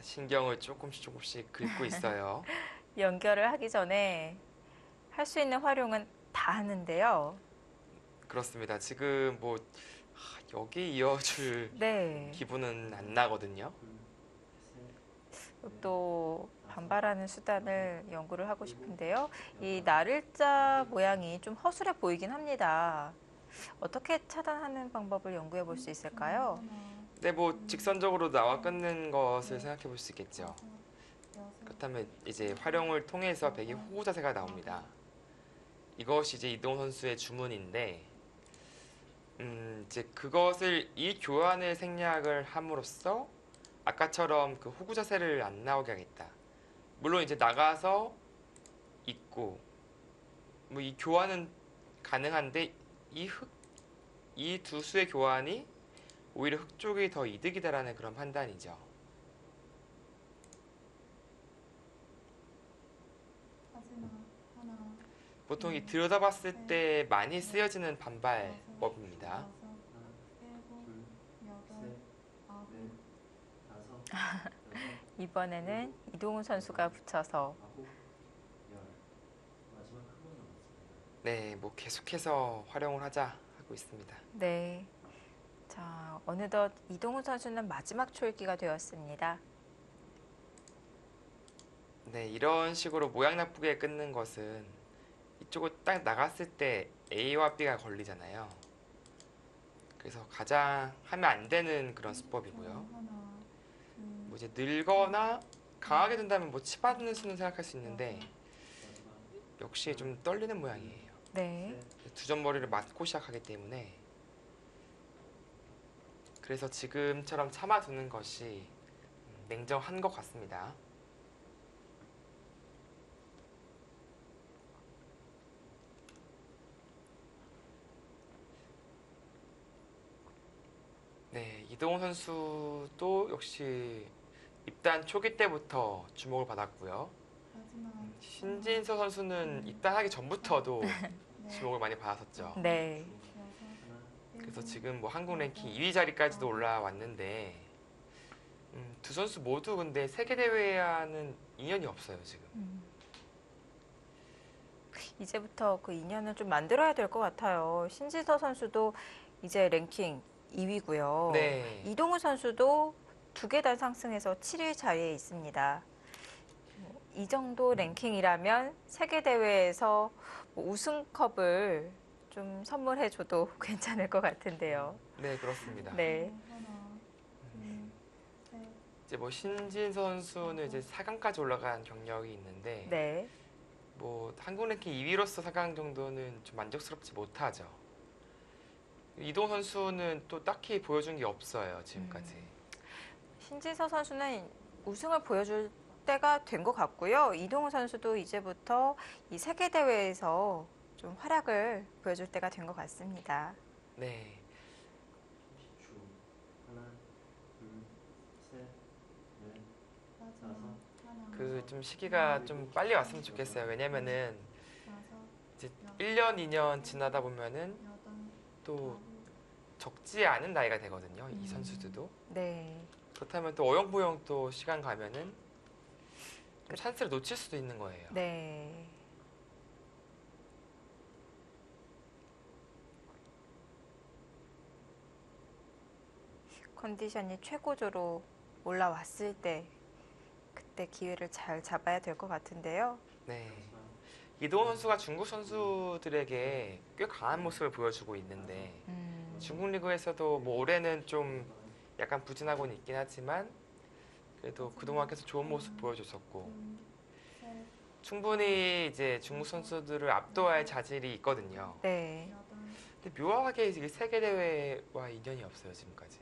신경을 조금씩 긁고 있어요. 연결을 하기 전에 할 수 있는 활용은 다 하는데요. 그렇습니다. 지금 뭐 여기 이어줄 네. 기분은 안 나거든요. 둘, 셋, 또 반발하는 수단을 연구를 하고 싶은데요. 이 나를자 모양이 좀 허술해 보이긴 합니다. 어떻게 차단하는 방법을 연구해 볼 수 있을까요? 근데 뭐 직선적으로 나와 끊는 것을 생각해 볼 수 있겠죠. 그렇다면 이제 활용을 통해서 백이 호구 자세가 나옵니다. 이것이 이제 이동훈 선수의 주문인데, 이제 그것을 이 교환을 생략을 함으로써 아까처럼 그 호구 자세를 안 나오게 하겠다. 물론 이제 나가서 있고, 뭐 이 교환은 가능한데 이 두 수의 교환이 오히려 흑 쪽이 더 이득이다라는 그런 판단이죠. 하지마. 하나, 보통 이 들여다봤을 때 많이 쓰여지는 반발법입니다. 하나, 7, 둘, 8, 셋, 9, 넷, 다섯, 여섯, 이번에는 이동훈 선수가 붙여서 아홉, 열. 마지막 한 번 남았습니다. 네, 뭐 계속해서 활용을 하자 하고 있습니다. 네. 자, 어느덧 이동훈 선수는 마지막 초읽기가 되었습니다. 네, 이런 식으로 모양 나쁘게 끊는 것은 이쪽을 딱 나갔을 때 A와 B가 걸리잖아요. 그래서 가장 하면 안 되는 그런 수법이고요. 하나, 뭐 이제 늘거나 강하게 된다면 뭐 치받는 수는 생각할 수 있는데 마지막 역시 좀 떨리는 모양이에요. 네. 셋, 두 점 머리를 맞고 시작하기 때문에 그래서 지금처럼 참아두는 것이 냉정한 것 같습니다. 네, 이동훈 선수도 역시 입단 초기 때부터 주목을 받았고요. 하지마. 신진서 선수는 입단하기 전부터도 네, 주목을 많이 받았었죠. 네. 하나, 그래서 지금 뭐 한국 랭킹 2위 자리까지도 올라왔는데 두 선수 모두 근데 세계 대회와는 인연이 없어요 지금. 이제부터 그 인연을 좀 만들어야 될 것 같아요. 신진서 선수도 이제 랭킹 2위고요. 네. 이동훈 선수도 2계단 상승해서 7위 자리에 있습니다. 이 정도 랭킹이라면 세계대회에서 뭐 우승컵을 좀 선물해줘도 괜찮을 것 같은데요. 네, 그렇습니다. 네. 하나, 둘, 셋, 이제 뭐 신진 선수는 이제 4강까지 올라간 경력이 있는데 네. 뭐 한국 랭킹 2위로서 4강 정도는 좀 만족스럽지 못하죠. 이동 선수는 또 딱히 보여준 게 없어요 지금까지. 신진서 선수는 우승을 보여줄 때가 된 것 같고요. 이동우 선수도 이제부터 이 세계 대회에서 좀 활약을 보여줄 때가 된 것 같습니다. 네, 30초. 하나, 둘, 셋, 넷, 마지막 하나. 그 좀 시기가 좀 빨리 왔으면 좋겠어요. 왜냐면은 다섯, 이제 1년, 2년 지나다 보면은 여덟, 또 아홉, 적지 않은 나이가 되거든요. 이 선수들도. 네. 그렇다면 또 어영부영 또 시간 가면은 좀 찬스를 놓칠 수도 있는 거예요. 네. 컨디션이 최고조로 올라왔을 때 그때 기회를 잘 잡아야 될 것 같은데요. 네. 이동원 선수가 중국 선수들에게 꽤 강한 모습을 보여주고 있는데 중국 리그에서도 뭐 올해는 좀 약간 부진하고는 있긴 하지만 그래도 그동안 계속 좋은 모습 보여줬었고 둘, 셋, 충분히 이제 중국 선수들을 압도할 자질이 있거든요. 네. 여덟, 근데 묘하게 이게 세계 대회와 인연이 없어요 지금까지.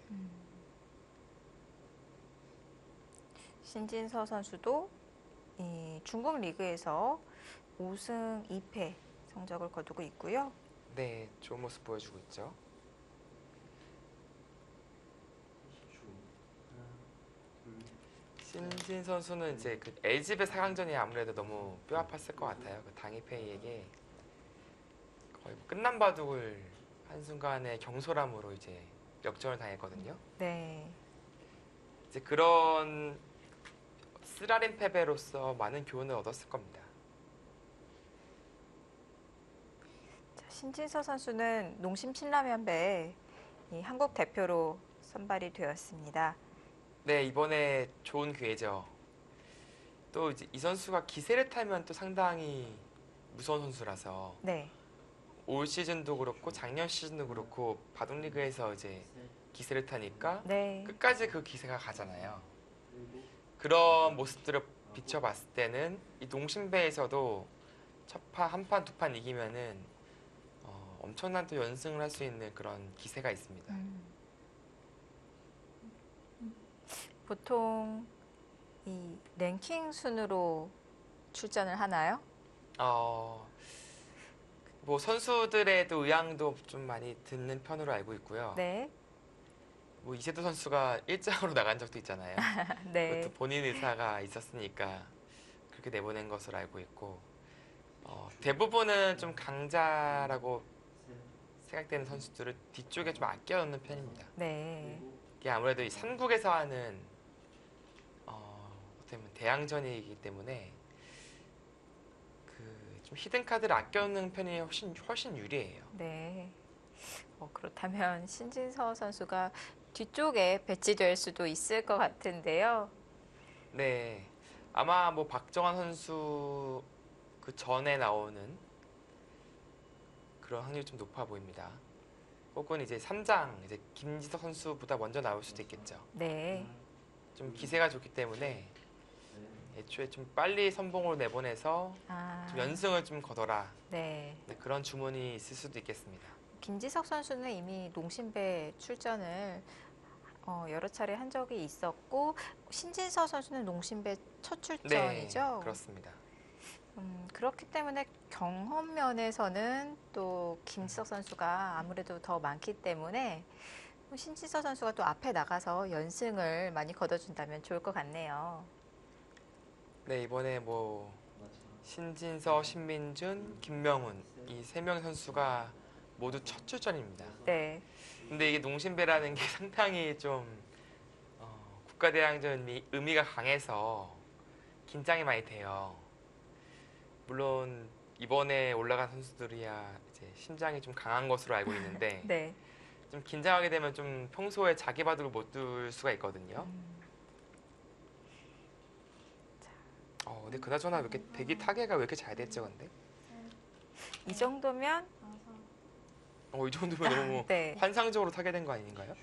신진서 선수도 이 중국 리그에서 5승 2패 성적을 거두고 있고요. 네, 좋은 모습 보여주고 있죠. 10초. 하나, 둘, 신진 선수는 이제 그 LG배 4강전이 아무래도 너무 뼈 아팠을 것 같아요. 그 당이페이에게 거의 뭐 끝난 바둑을 한순간에 경솔함으로 이제 역전을 당했거든요. 네. 이제 그런 쓰라린 패배로서 많은 교훈을 얻었을 겁니다. 자, 신진서 선수는 농심 신라면배 이 한국 대표로 선발이 되었습니다. 네, 이번에 좋은 기회죠. 또 이제 이 선수가 기세를 타면 또 상당히 무서운 선수라서 네. 올 시즌도 그렇고 작년 시즌도 그렇고 바둑리그에서 이제 기세를 타니까 네. 끝까지 그 기세가 가잖아요. 일곱, 그런 모습들을 비춰봤을 때는 이 농심배에서도 첫 판, 한 판, 두 판 이기면은 엄청난 또 연승을 할 수 있는 그런 기세가 있습니다. 보통 이 랭킹 순으로 출전을 하나요? 뭐 선수들의 또 의향도 좀 많이 듣는 편으로 알고 있고요. 네. 뭐 이세도 선수가 일장으로 나간 적도 있잖아요. 네. 그것도 본인 의사가 있었으니까 그렇게 내보낸 것으로 알고 있고 대부분은 좀 강자라고 생각되는 선수들을 뒤쪽에 좀 아껴놓는 편입니다. 네. 이게 아무래도 이 삼국에서 하는 어떻게 보면 대항전이기 때문에 그 좀 히든 카드를 아껴놓는 편이 훨씬 유리해요. 네. 그렇다면 신진서 선수가 뒤쪽에 배치될 수도 있을 것 같은데요. 네, 아마 뭐 박정환 선수 그 전에 나오는 그런 확률이 좀 높아 보입니다. 혹은 이제 3장 이제 김지석 선수보다 먼저 나올 수도 있겠죠. 네. 좀 기세가 좋기 때문에 애초에 좀 빨리 선봉으로 내보내서 아, 좀 연승을 좀 거둬라. 네. 네, 그런 주문이 있을 수도 있겠습니다. 김지석 선수는 이미 농심배 출전을 여러 차례 한 적이 있었고 신진서 선수는 농심배 첫 출전이죠. 네, 그렇습니다. 그렇기 때문에 경험 면에서는 또 김지석 선수가 아무래도 더 많기 때문에 신진서 선수가 또 앞에 나가서 연승을 많이 거둬준다면 좋을 것 같네요. 네, 이번에 뭐 신진서, 신민준, 김명훈 이 세 명 선수가 모두 첫 출전입니다. 네. 근데 이게 농심배라는 게 상당히 좀 국가대항전 의미가 강해서 긴장이 많이 돼요. 물론 이번에 올라간 선수들이야 이제 심장이 좀 강한 것으로 알고 있는데 네. 좀 긴장하게 되면 좀 평소에 자기 바둑을 못 둘 수가 있거든요. 근데 그나저나 왜 이렇게 대기 타개가 왜 이렇게 잘 됐죠, 근데? 이 정도면 다섯, 이 정도면 너무 네. 환상적으로 타개된 거 아닌가요?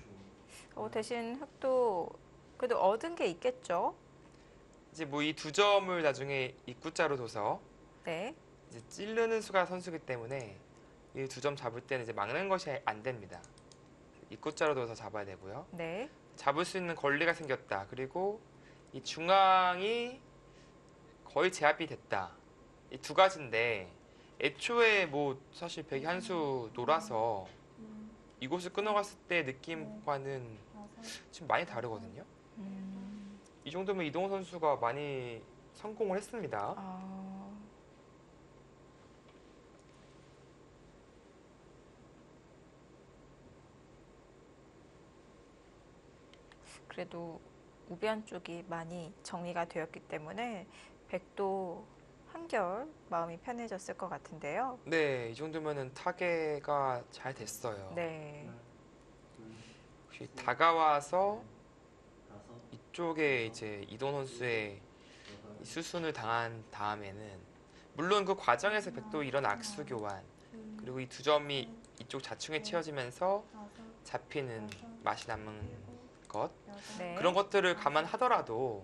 대신 흑도 그래도 얻은 게 있겠죠? 이제 뭐 이 두 점을 나중에 입구자로 둬서 네. 이제 찌르는 수가 선수기 때문에 이 두 점 잡을 때는 이제 막는 것이 안 됩니다. 입구자로 둬서 잡아야 되고요. 네. 잡을 수 있는 권리가 생겼다. 그리고 이 중앙이 거의 제압이 됐다. 이 두 가지인데 애초에 뭐 사실 백이 한 수 놀아서 이곳을 끊어갔을 때 느낌과는 지금 많이 다르거든요. 이 정도면 이동훈 선수가 많이 성공을 했습니다. 그래도 우변 쪽이 많이 정리가 되었기 때문에 백도 한결 마음이 편해졌을 것 같은데요. 네, 이 정도면은 타개가 잘 됐어요. 네. 하나, 둘, 혹시 다가와서 다섯, 이쪽에 이제 이동훈 선수의 여덟, 이 수순을 당한 다음에는 물론 그 과정에서 백도 이런 악수 교환 그리고 이 두 점이 이쪽 자충에 채워지면서 잡히는 맛이 남은 것 네. 그런 것들을 감안하더라도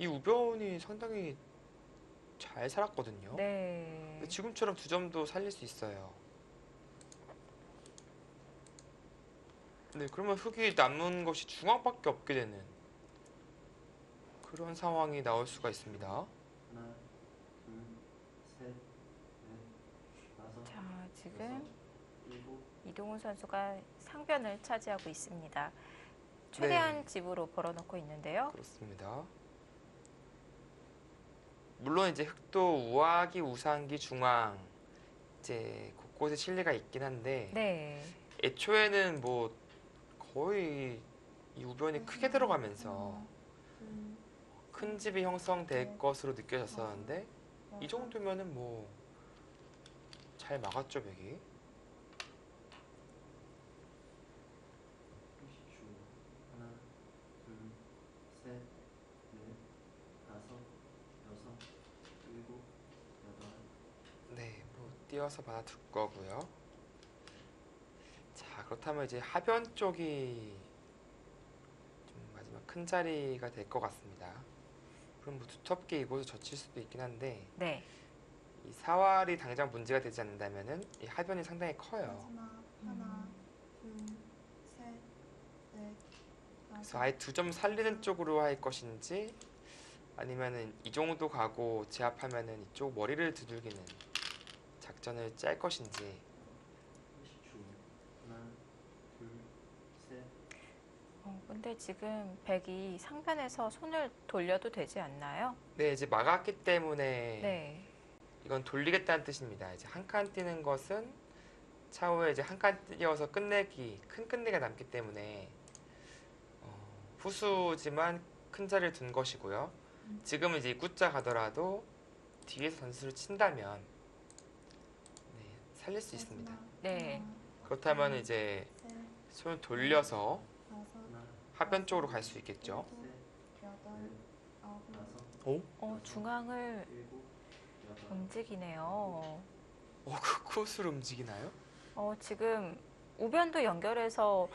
이 우변이 상당히 잘 살았거든요. 네. 근데 지금처럼 두 점도 살릴 수 있어요. 네, 그러면 흙이 남은 것이 중앙밖에 없게 되는 그런 상황이 나올 수가 있습니다. 하나, 둘, 셋, 넷, 다섯, 자, 지금 여섯, 일곱, 이동훈 선수가 상변을 차지하고 있습니다. 최대한 네. 집으로 벌어놓고 있는데요. 그렇습니다. 물론 이제 흙도 우하기, 우상기, 중앙 이제 곳곳에 실리가 있긴 한데 네. 애초에는 뭐 거의 이 우변이 크게 들어가면서 큰 집이 형성될 것으로 느껴졌었는데 이 정도면은 뭐 잘 막았죠, 백이. 30초. 하나, 둘, 셋, 넷, 다섯, 여섯, 일곱, 여덟, 네, 뭐 띄어서 받아둘 거고요. 자, 그렇다면 이제 하변 쪽이 좀 마지막 큰 자리가 될 것 같습니다. 그럼 뭐 두텁게 이곳을 젖힐 수도 있긴 한데 네. 이 사활이 당장 문제가 되지 않는다면은 이 하변이 상당히 커요. 마지막 하나, 둘, 셋, 넷, 그래서 다섯. 아예 두 점 살리는 쪽으로 할 것인지 아니면은 이 정도 가고 제압하면은 이쪽 머리를 두들기는 작전을 짤 것인지 30초. 하나, 둘, 셋, 근데 지금 백이 상변에서 손을 돌려도 되지 않나요? 네, 이제 막았기 때문에 네. 이건 돌리겠다는 뜻입니다. 이제 한 칸 뛰는 것은 차후에 이제 한 칸 뛰어서 끝내기, 큰 끝내기가 남기 때문에 후수지만 큰 자리를 둔 것이고요. 지금은 이제 입구자 가더라도 뒤에서 전술을 친다면 네, 살릴 수 있습니다. 네. 그렇다면 이제 셋, 손을 돌려서 다섯, 하나, 하변 쪽으로 갈 수 있겠죠. 셋, 여덟, 넷, 아홉, 다섯, 중앙을 일곱, 여덟, 움직이네요. 그 코스로 움직이나요? 지금 우변도 연결해서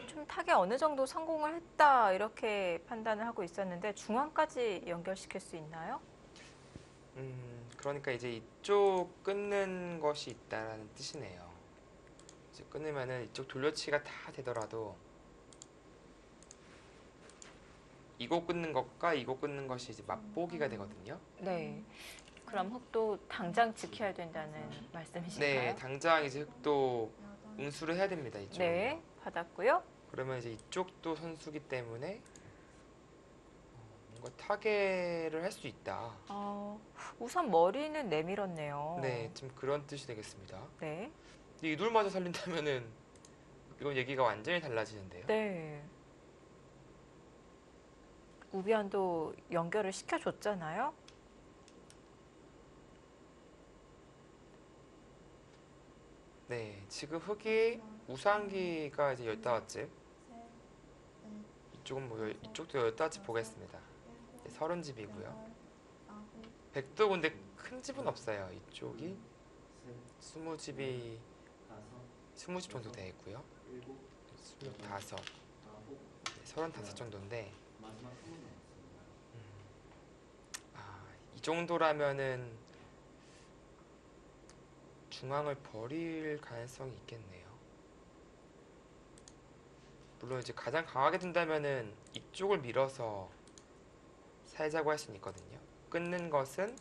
좀 타겟 어느 정도 성공을 했다 이렇게 판단을 하고 있었는데 중앙까지 연결시킬 수 있나요? 그러니까 이제 이쪽 끊는 것이 있다라는 뜻이네요. 이제 끊으면은 이쪽 돌려치기가 다 되더라도 이곳 끊는 것과 이곳 끊는 것이 이제 맛보기가 되거든요. 네. 그럼 흙도 당장 지켜야 된다는 말씀이신가요? 네, 당장 이제 흙도 여덟, 응수를 해야 됩니다. 이쪽. 네, 받았고요. 그러면 이제 이쪽도 선수기 때문에 뭔가 타개를 할 수 있다. 우선 머리는 내밀었네요. 네, 좀 그런 뜻이 되겠습니다. 네. 근데 이 둘마저 살린다면은 이건 얘기가 완전히 달라지는데요. 네. 우변도 연결을 시켜줬잖아요. 네, 지금 흙이 우상기가 이제 15집, 셋, 넷, 이쪽은 뭐 이쪽도 15집 보겠습니다. 일곱, 30집이고요. 여덟, 아홉, 백도 근데 큰 집은 없어요. 이쪽이 셋, 20집이 다섯, 20집 정도 돼 있고요. 일곱, 25, 아홉, 35 정도인데 마지막 한 번 남았습니다. 이 정도라면은 중앙을 버릴 가능성이 있겠네요. 물론 이제 가장 강하게 둔다면은 이쪽을 밀어서 살자고 할 수는 있거든요. 끊는 것은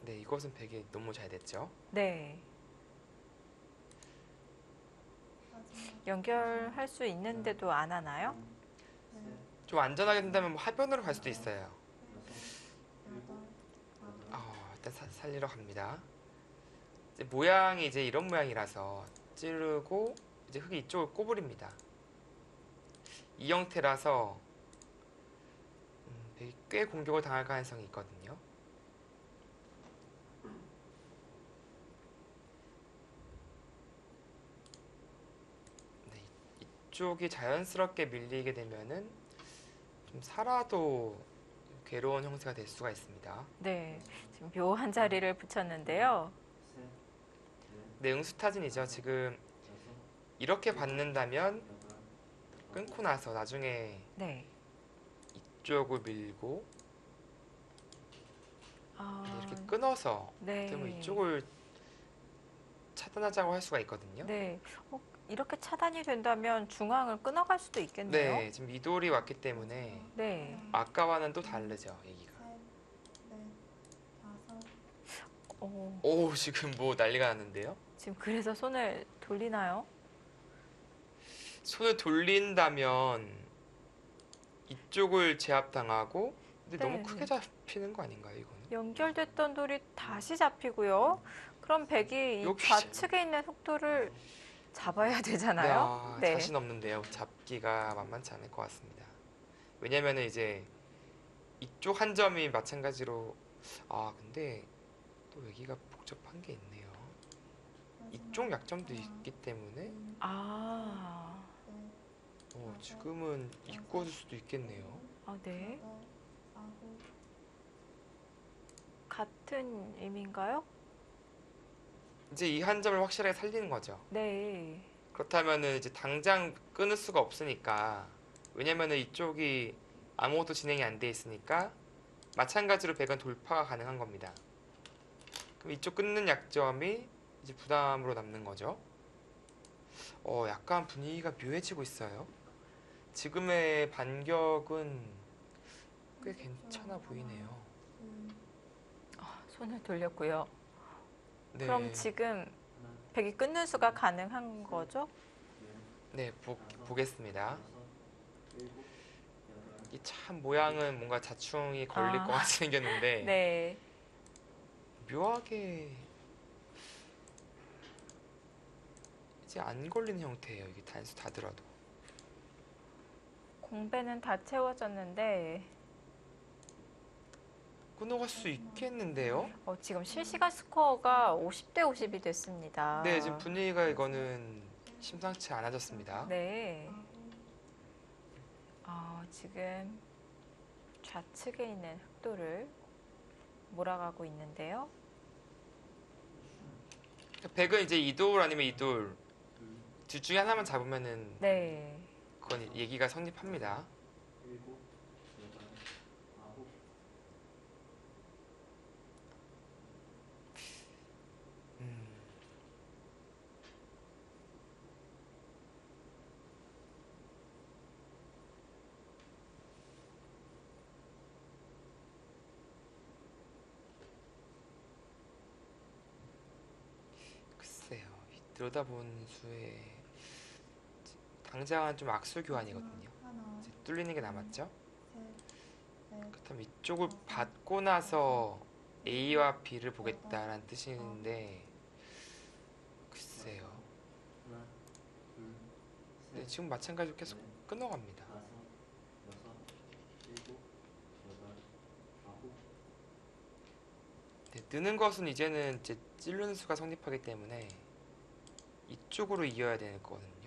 네, 이것은 백이 너무 잘 됐죠. 네. 마지막 연결할 수 있는데도 안 하나요? 넷, 좀 안전하게 된다면 뭐 하변으로 갈 수도 있어요. 여덟, 아홉, 일단 살리러 갑니다. 이제 모양이 이제 이런 모양이라서 찌르고 이제 흙이 이쪽을 꼬부립니다. 이 형태라서 백이 꽤 공격을 당할 가능성이 있거든요. 네, 이쪽이 자연스럽게 밀리게 되면은 좀 살아도 괴로운 형태가 될 수가 있습니다. 네. 지금 묘한 자리를 붙였는데요. 셋, 넷, 네, 응수타진이죠. 지금 여섯, 이렇게 받는다면 여덟, 끊고 나서 나중에 네. 이쪽을 밀고 아, 이렇게 끊어서 네. 그러면 이쪽을 차단하자고 할 수가 있거든요. 네. 이렇게 차단이 된다면 중앙을 끊어갈 수도 있겠네요. 네, 지금 미돌이 왔기 때문에 네. 아까와는 또 다르죠, 얘기가. 셋, 넷, 다섯, 오, 지금 뭐 난리가 났는데요? 지금 그래서 손을 돌리나요? 손을 돌린다면 이쪽을 제압당하고 근데 너무 네. 크게 잡히는 거 아닌가요, 이거는? 연결됐던 돌이 다시 잡히고요. 그럼 백이 이 여기 좌측에 있는 속도를 잡아야 되잖아요. 네. 자신 없는데요. 잡기가 만만치 않을 것 같습니다. 왜냐면은 이제 이쪽 한 점이 마찬가지로 근데 또 여기가 복잡한 게 있네요. 이쪽 약점도 있기 때문에 아, 지금은 입고 줄 수도 있겠네요. 네. 여덟, 아홉, 같은 의미인가요? 이제 이 한 점을 확실하게 살리는 거죠. 네. 그렇다면은 이제 당장 끊을 수가 없으니까 왜냐면은 이쪽이 아무것도 진행이 안 돼 있으니까 마찬가지로 백은 돌파가 가능한 겁니다. 그럼 이쪽 끊는 약점이 이제 부담으로 남는 거죠. 약간 분위기가 묘해지고 있어요. 지금의 반격은 꽤 괜찮아 보이네요. 손을 돌렸고요. 네, 그럼 지금 백이 끊는 수가 가능한 거죠? 네 보겠습니다. 여섯, 일곱, 여덟, 이 참 모양은 뭔가 자충이 걸릴 것 같이 생겼는데 네. 묘하게 이제 안 걸리는 형태예요. 이게 단수 다 들어도. 공배는 다 채워졌는데 끊어갈 수 있겠는데요? 지금 실시간 스코어가 50대 50이 됐습니다. 네, 지금 분위기가 이거는 심상치 않아졌습니다. 네. 지금 좌측에 있는 흑돌을 몰아가고 있는데요. 백은 이제 이돌 아니면 이돌 둘 중에 하나만 잡으면은 네. 그건 얘기가 성립합니다. 일곱, 여덟, 아홉, 음, 글쎄요. 들여다본 수에 당장은 좀 악수 교환이거든요. 하나, 이제 뚫리는 게 남았죠? 셋, 넷, 그렇다면 이쪽을 받고 나서 A와 B를 보겠다라는 뜻인데 글쎄요. 하나, 둘, 네, 셋, 지금 마찬가지로 계속 끊어갑니다. 다섯, 여섯, 일곱, 여덟, 아홉, 네, 느는 것은 이제는 이제 찌르는 수가 성립하기 때문에 이쪽으로 이어야 되는 거거든요.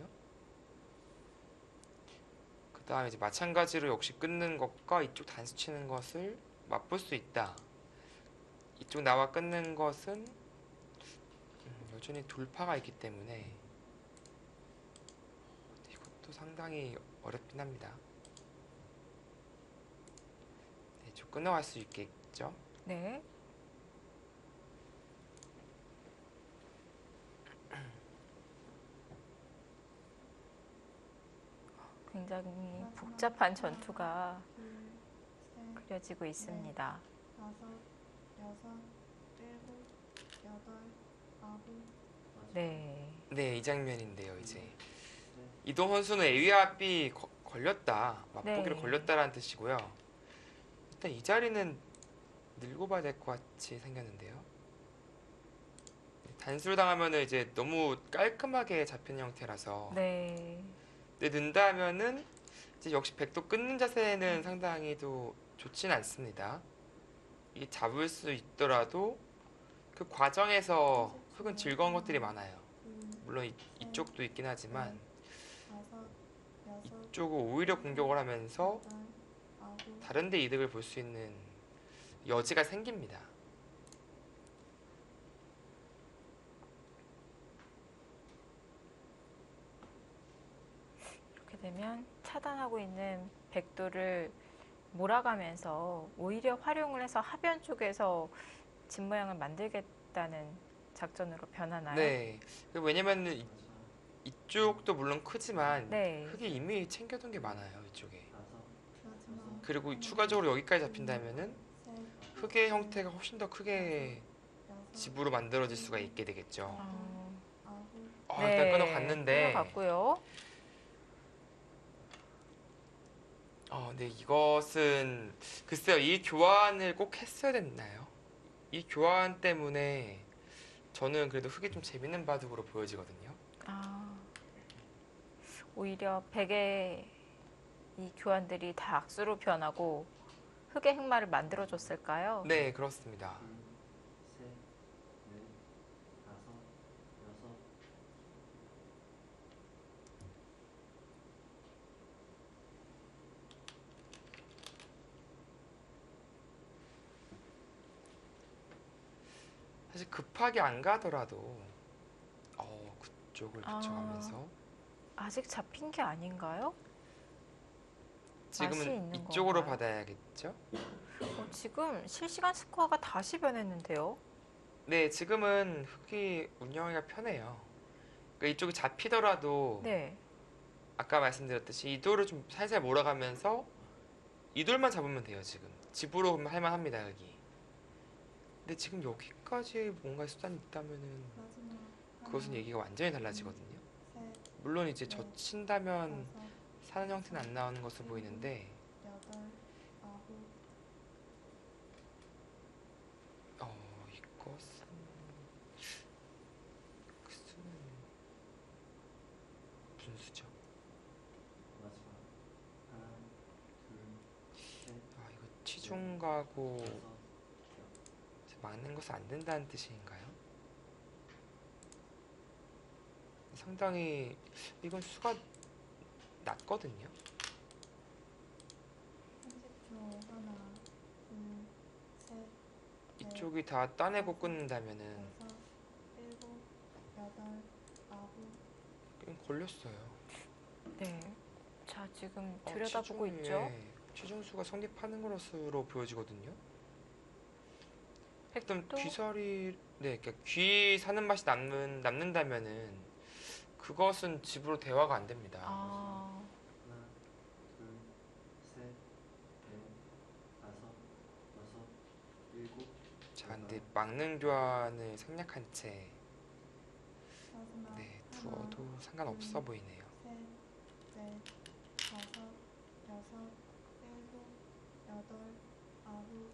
그 다음에 이제 마찬가지로 역시 끊는 것과 이쪽 단수 치는 것을 맛볼 수 있다. 이쪽 나와 끊는 것은 여전히 돌파가 있기 때문에 이것도 상당히 어렵긴 합니다. 네, 좀 끊어갈 수 있겠죠? 네. 굉장히 복잡한 전투가 둘, 셋, 그려지고 있습니다. 다섯, 여섯, 일곱, 여덟, 아홉, 네. 네, 이 장면인데요. 이제 이동 선수는 A위압이 걸렸다, 맛보기로 네. 걸렸다라는 뜻이고요. 일단 이 자리는 늘고 봐야 될 것 같이 생겼는데요. 단수를 당하면은 이제 너무 깔끔하게 잡힌 형태라서. 네. 근데 는다 하면은 이제 역시 백도 끊는 자세는 상당히 또 좋지는 않습니다. 이게 잡을 수 있더라도 그 과정에서 흙은 즐거운 것들이 많아요. 둘, 물론 이쪽도 있긴 하지만 다섯, 여섯, 이쪽은 오히려 공격을 하면서 여덟, 아홉, 다른 데 이득을 볼 수 있는 여지가 생깁니다. 이렇게 되면 차단하고 있는 백도를 몰아가면서 오히려 활용을 해서 하변 쪽에서 집 모양을 만들겠다는 작전으로 변하나요? 네. 왜냐면 이쪽도 물론 크지만 네. 흙이 이미 챙겨둔 게 많아요, 이쪽에. 마지막 그리고 추가적으로 여기까지 잡힌다면은 셋, 흙의 형태가 훨씬 더 크게 여섯, 집으로 만들어질 수가 있게 되겠죠. 어, 아홉, 일단 끊어갔는데 끊어갔고요. 네, 이것은 글쎄요, 이 교환을 꼭 했어야 됐나요? 이 교환 때문에 저는 그래도 흙이 좀 재밌는 바둑으로 보여지거든요. 아, 오히려 백의 이 교환들이 다 악수로 변하고 흑의 흑마를 만들어줬을까요? 네, 그렇습니다. 둘, 셋, 넷, 다섯, 여섯, 사실 급하게 안 가더라도 그쪽을 아. 비춰가면서 아직 잡힌 게 아닌가요? 맛이 지금은 있는 이쪽으로 건가요? 받아야겠죠? 지금 실시간 스코어가 다시 변했는데요. 네, 지금은 흙이 운영하기가 편해요. 그러니까 이쪽이 잡히더라도 네. 아까 말씀드렸듯이 이 돌을 좀 살살 몰아가면서 이 돌만 잡으면 돼요. 지금 집으로 할만합니다. 여기. 근데 지금 여기까지 뭔가 수단이 있다면은 마지막 그것은 하나, 얘기가 완전히 달라지거든요. 셋, 물론 이제 젖힌다면 다섯, 사는 형태는 안 나오는 것으로 보이는데 여덟, 아홉, 이것은 수는 무슨 수죠? 마지막 하나, 둘, 셋, 이거 치중가고 여섯, 막는 것은 안 된다는 뜻인가요? 상당히 이건 수가 낮거든요. 30초 하나, 둘, 셋, 넷, 이쪽이 다 따내고 끊는다면은 여섯, 일곱, 여덟, 아홉, 그냥 걸렸어요. 네. 자, 지금 들여다보고 치중에 있죠. 치중수가 성립하는 것으로 보여지거든요. 일단 또? 귀살이 그러니까 귀 사는 맛이 남는다면은 그것은 집으로 대화가 안 됩니다. 아, 하나, 둘, 셋, 넷, 다섯, 여섯, 일곱, 자, 근데 막는 교환을 생략한 채 마지막 두어도 상관없어 보이네요. 셋, 넷, 다섯, 여섯, 일곱, 여덟, 아홉,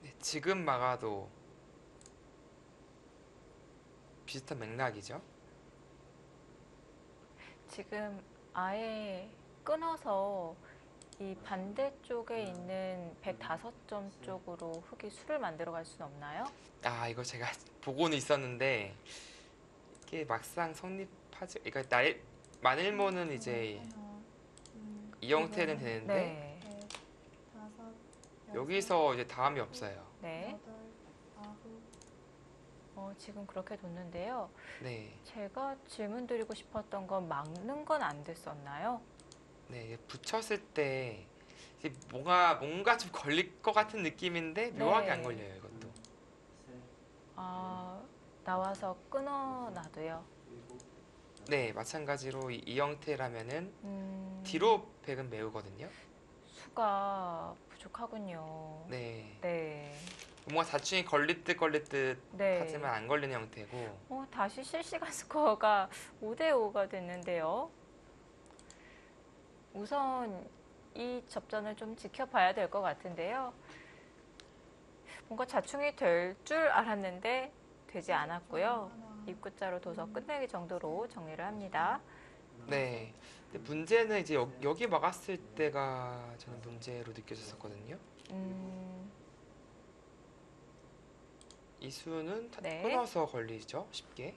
네, 지금 막아도 비슷한 맥락이죠. 지금 아예 끊어서 이 반대쪽에 있는 105점 쪽으로 흙이 수를 만들어 갈 수는 없나요? 이거 제가 보고는 있었는데 이게 막상 성립하지. 그러니까 만일모는 이제 하나, 둘, 이 형태는 되는데 네. 넷, 다섯, 여섯, 여기서 이제 다음이 없어요. 네. 여덟, 아홉, 지금 그렇게 뒀는데요. 네, 제가 질문 드리고 싶었던 건 막는 건 안 됐었나요? 네, 이게 붙였을 때 이제 뭔가 좀 걸릴 것 같은 느낌인데 묘하게 안 네. 걸려요, 이것도. 셋, 아, 나와서 끊어놔도요. 일곱, 네, 마찬가지로 이 형태라면은 음, 뒤로 백은 메우거든요. 수가 부족하군요. 네, 네. 뭔가 자충이 걸릴 듯 네. 하지만 안 걸리는 형태고. 다시 실시간 스코어가 5대5가 됐는데요. 우선 이 접전을 좀 지켜봐야 될 것 같은데요. 뭔가 자충이 될 줄 알았는데 되지 않았고요. 입구자로 둬서 끝내기 정도로 정리를 합니다. 네. 근데 문제는 이제 여기 막았을 때가 저는 문제로 느껴졌었거든요. 음, 이 수는 네. 끊어서 걸리죠, 쉽게.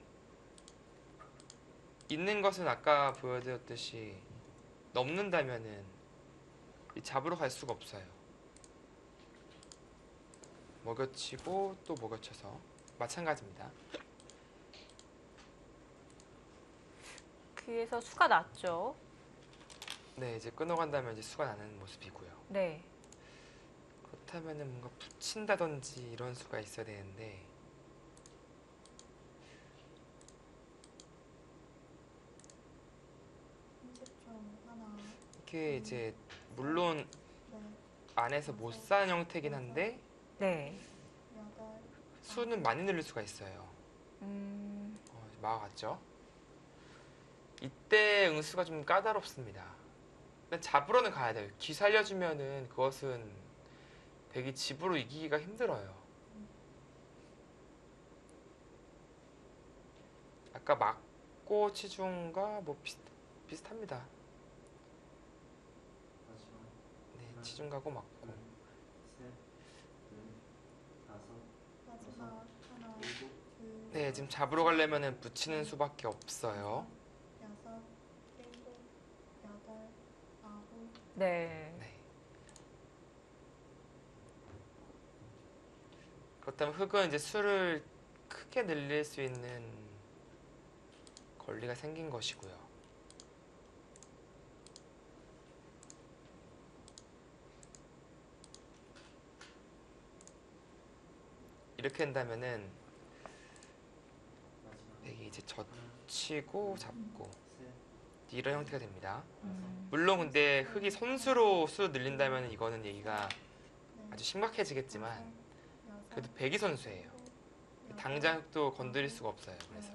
있는 것은 아까 보여드렸듯이 넘는다면은 이 잡으러 갈 수가 없어요. 먹여치고 또 먹여쳐서 마찬가지입니다. 귀에서 수가 났죠. 네, 이제 끊어간다면 이제 수가 나는 모습이고요. 네. 그렇다면은 뭔가 붙인다든지 이런 수가 있어야 되는데 하나, 이게 이제 물론 넷, 안에서 못 사는 형태긴 한데 네. 여덟, 수는 많이 늘릴 수가 있어요. 음, 막아갔죠. 이때 응수가 좀 까다롭습니다. 근데 잡으러는 가야 돼요. 귀 살려주면은 그것은 백이 집으로 이기기가 힘들어요. 아까 막고 치중과 뭐 비슷합니다. 마지막 네, 치중 가고 막고. 둘, 셋, 넷, 다섯, 마지막 하나, 일곱, 둘, 네, 지금 잡으러 가려면은 붙이는 수밖에 없어요. 여섯, 일곱, 여덟, 아홉, 네. 네. 그렇다면 흑은 이제 수를 크게 늘릴 수 있는 권리가 생긴 것이고요. 이렇게 된다면은 마지막 백이 이제 하나, 젖히고 잡고 셋, 이런 형태가 됩니다. 음, 물론 근데 흑이 선수로 수 늘린다면 이거는 얘기가 넷, 아주 심각해지겠지만 여섯, 그래도 백이 선수예요. 여덟, 당장 흑도 건드릴 수가 없어요. 그래서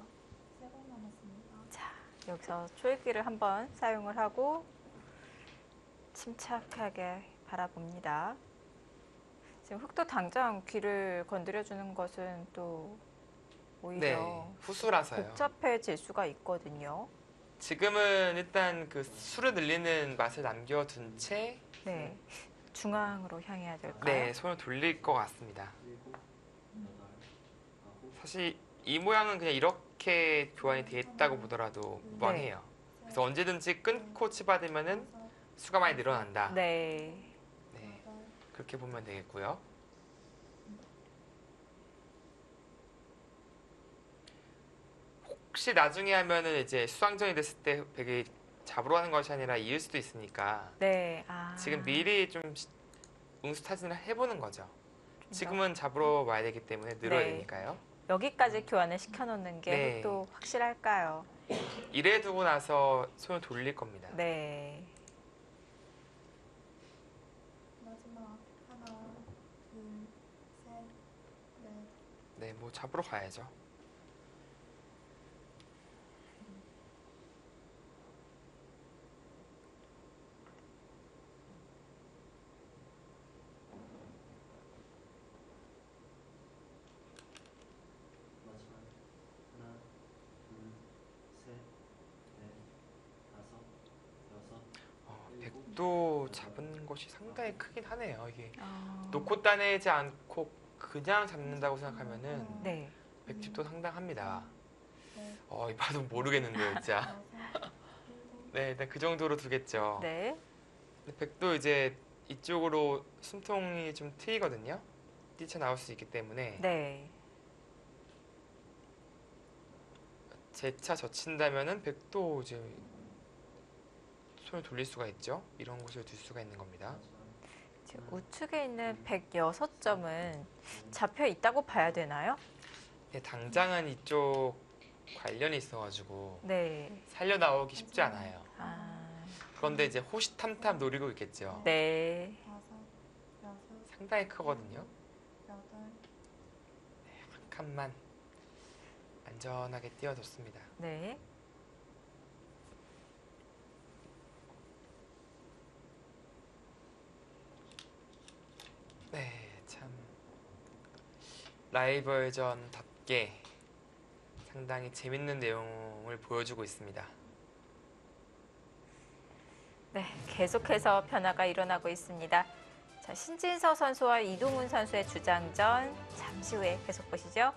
세번 남았습니다. 자, 여기서 초읽기를 한번 사용을 하고 침착하게 바라봅니다. 지금 흑도 당장 귀를 건드려주는 것은 또 오히려 네, 후수라서요. 복잡해질 수가 있거든요. 지금은 일단 그 수를 늘리는 맛을 남겨둔 채 네, 중앙으로 향해야 될까요? 네, 손을 돌릴 것 같습니다. 일곱, 여덟, 아홉, 사실 이 모양은 그냥 이렇게 교환이 돼 있다고 보더라도 무방해요. 그래서 언제든지 끊고 치받으면은 다섯, 수가 많이 늘어난다. 네, 네, 여덟, 그렇게 보면 되겠고요. 혹시 나중에 하면은 이제 수상전이 됐을 때 백이 잡으러 하는 것이 아니라 이을 수도 있으니까 네. 아, 지금 미리 좀 응수 타진을 해보는 거죠. 좀 더. 지금은 잡으러 와야 되기 때문에 늘어야 네. 되니까요. 여기까지 교환을 시켜놓는 게 네. 또 확실할까요? 이래 두고 나서 손을 돌릴 겁니다. 네. 마지막 하나, 둘, 셋, 넷, 네, 뭐 잡으러 가야죠. 마지막 하나, 둘, 셋, 넷, 다섯, 여섯, 백도 잡은 것이 상당히 크긴 하네요. 이게 아, 놓고 따내지 않고 그냥 잡는다고 생각하면은 네. 백집도 상당합니다. 넷, 이 봐도 모르겠는데요, 진짜. 여섯, 일곱, 네, 일단 그 정도로 두겠죠. 네. 근데 백도 이제 이쪽으로 숨통이 좀 트이거든요. 뛰쳐나올 수 있기 때문에 네. 재차 젖힌다면은 100도 이제 손을 돌릴 수가 있죠. 이런 곳을 둘 수가 있는 겁니다. 지금 우측에 있는 106점은 잡혀 있다고 봐야 되나요? 네, 당장은 이쪽 관련이 있어가지고 네. 살려 나오기 쉽지 않아요. 아, 그런데 이제 호시탐탐 노리고 있겠죠. 네. 5, 6, 상당히 크거든요. 8, 한 칸만 안전하게 띄워줬습니다. 네. 네, 참 라이벌전답게 상당히 재밌는 내용을 보여주고 있습니다. 네, 계속해서 변화가 일어나고 있습니다. 자, 신진서 선수와 이동훈 선수의 주장전 잠시 후에 계속 보시죠.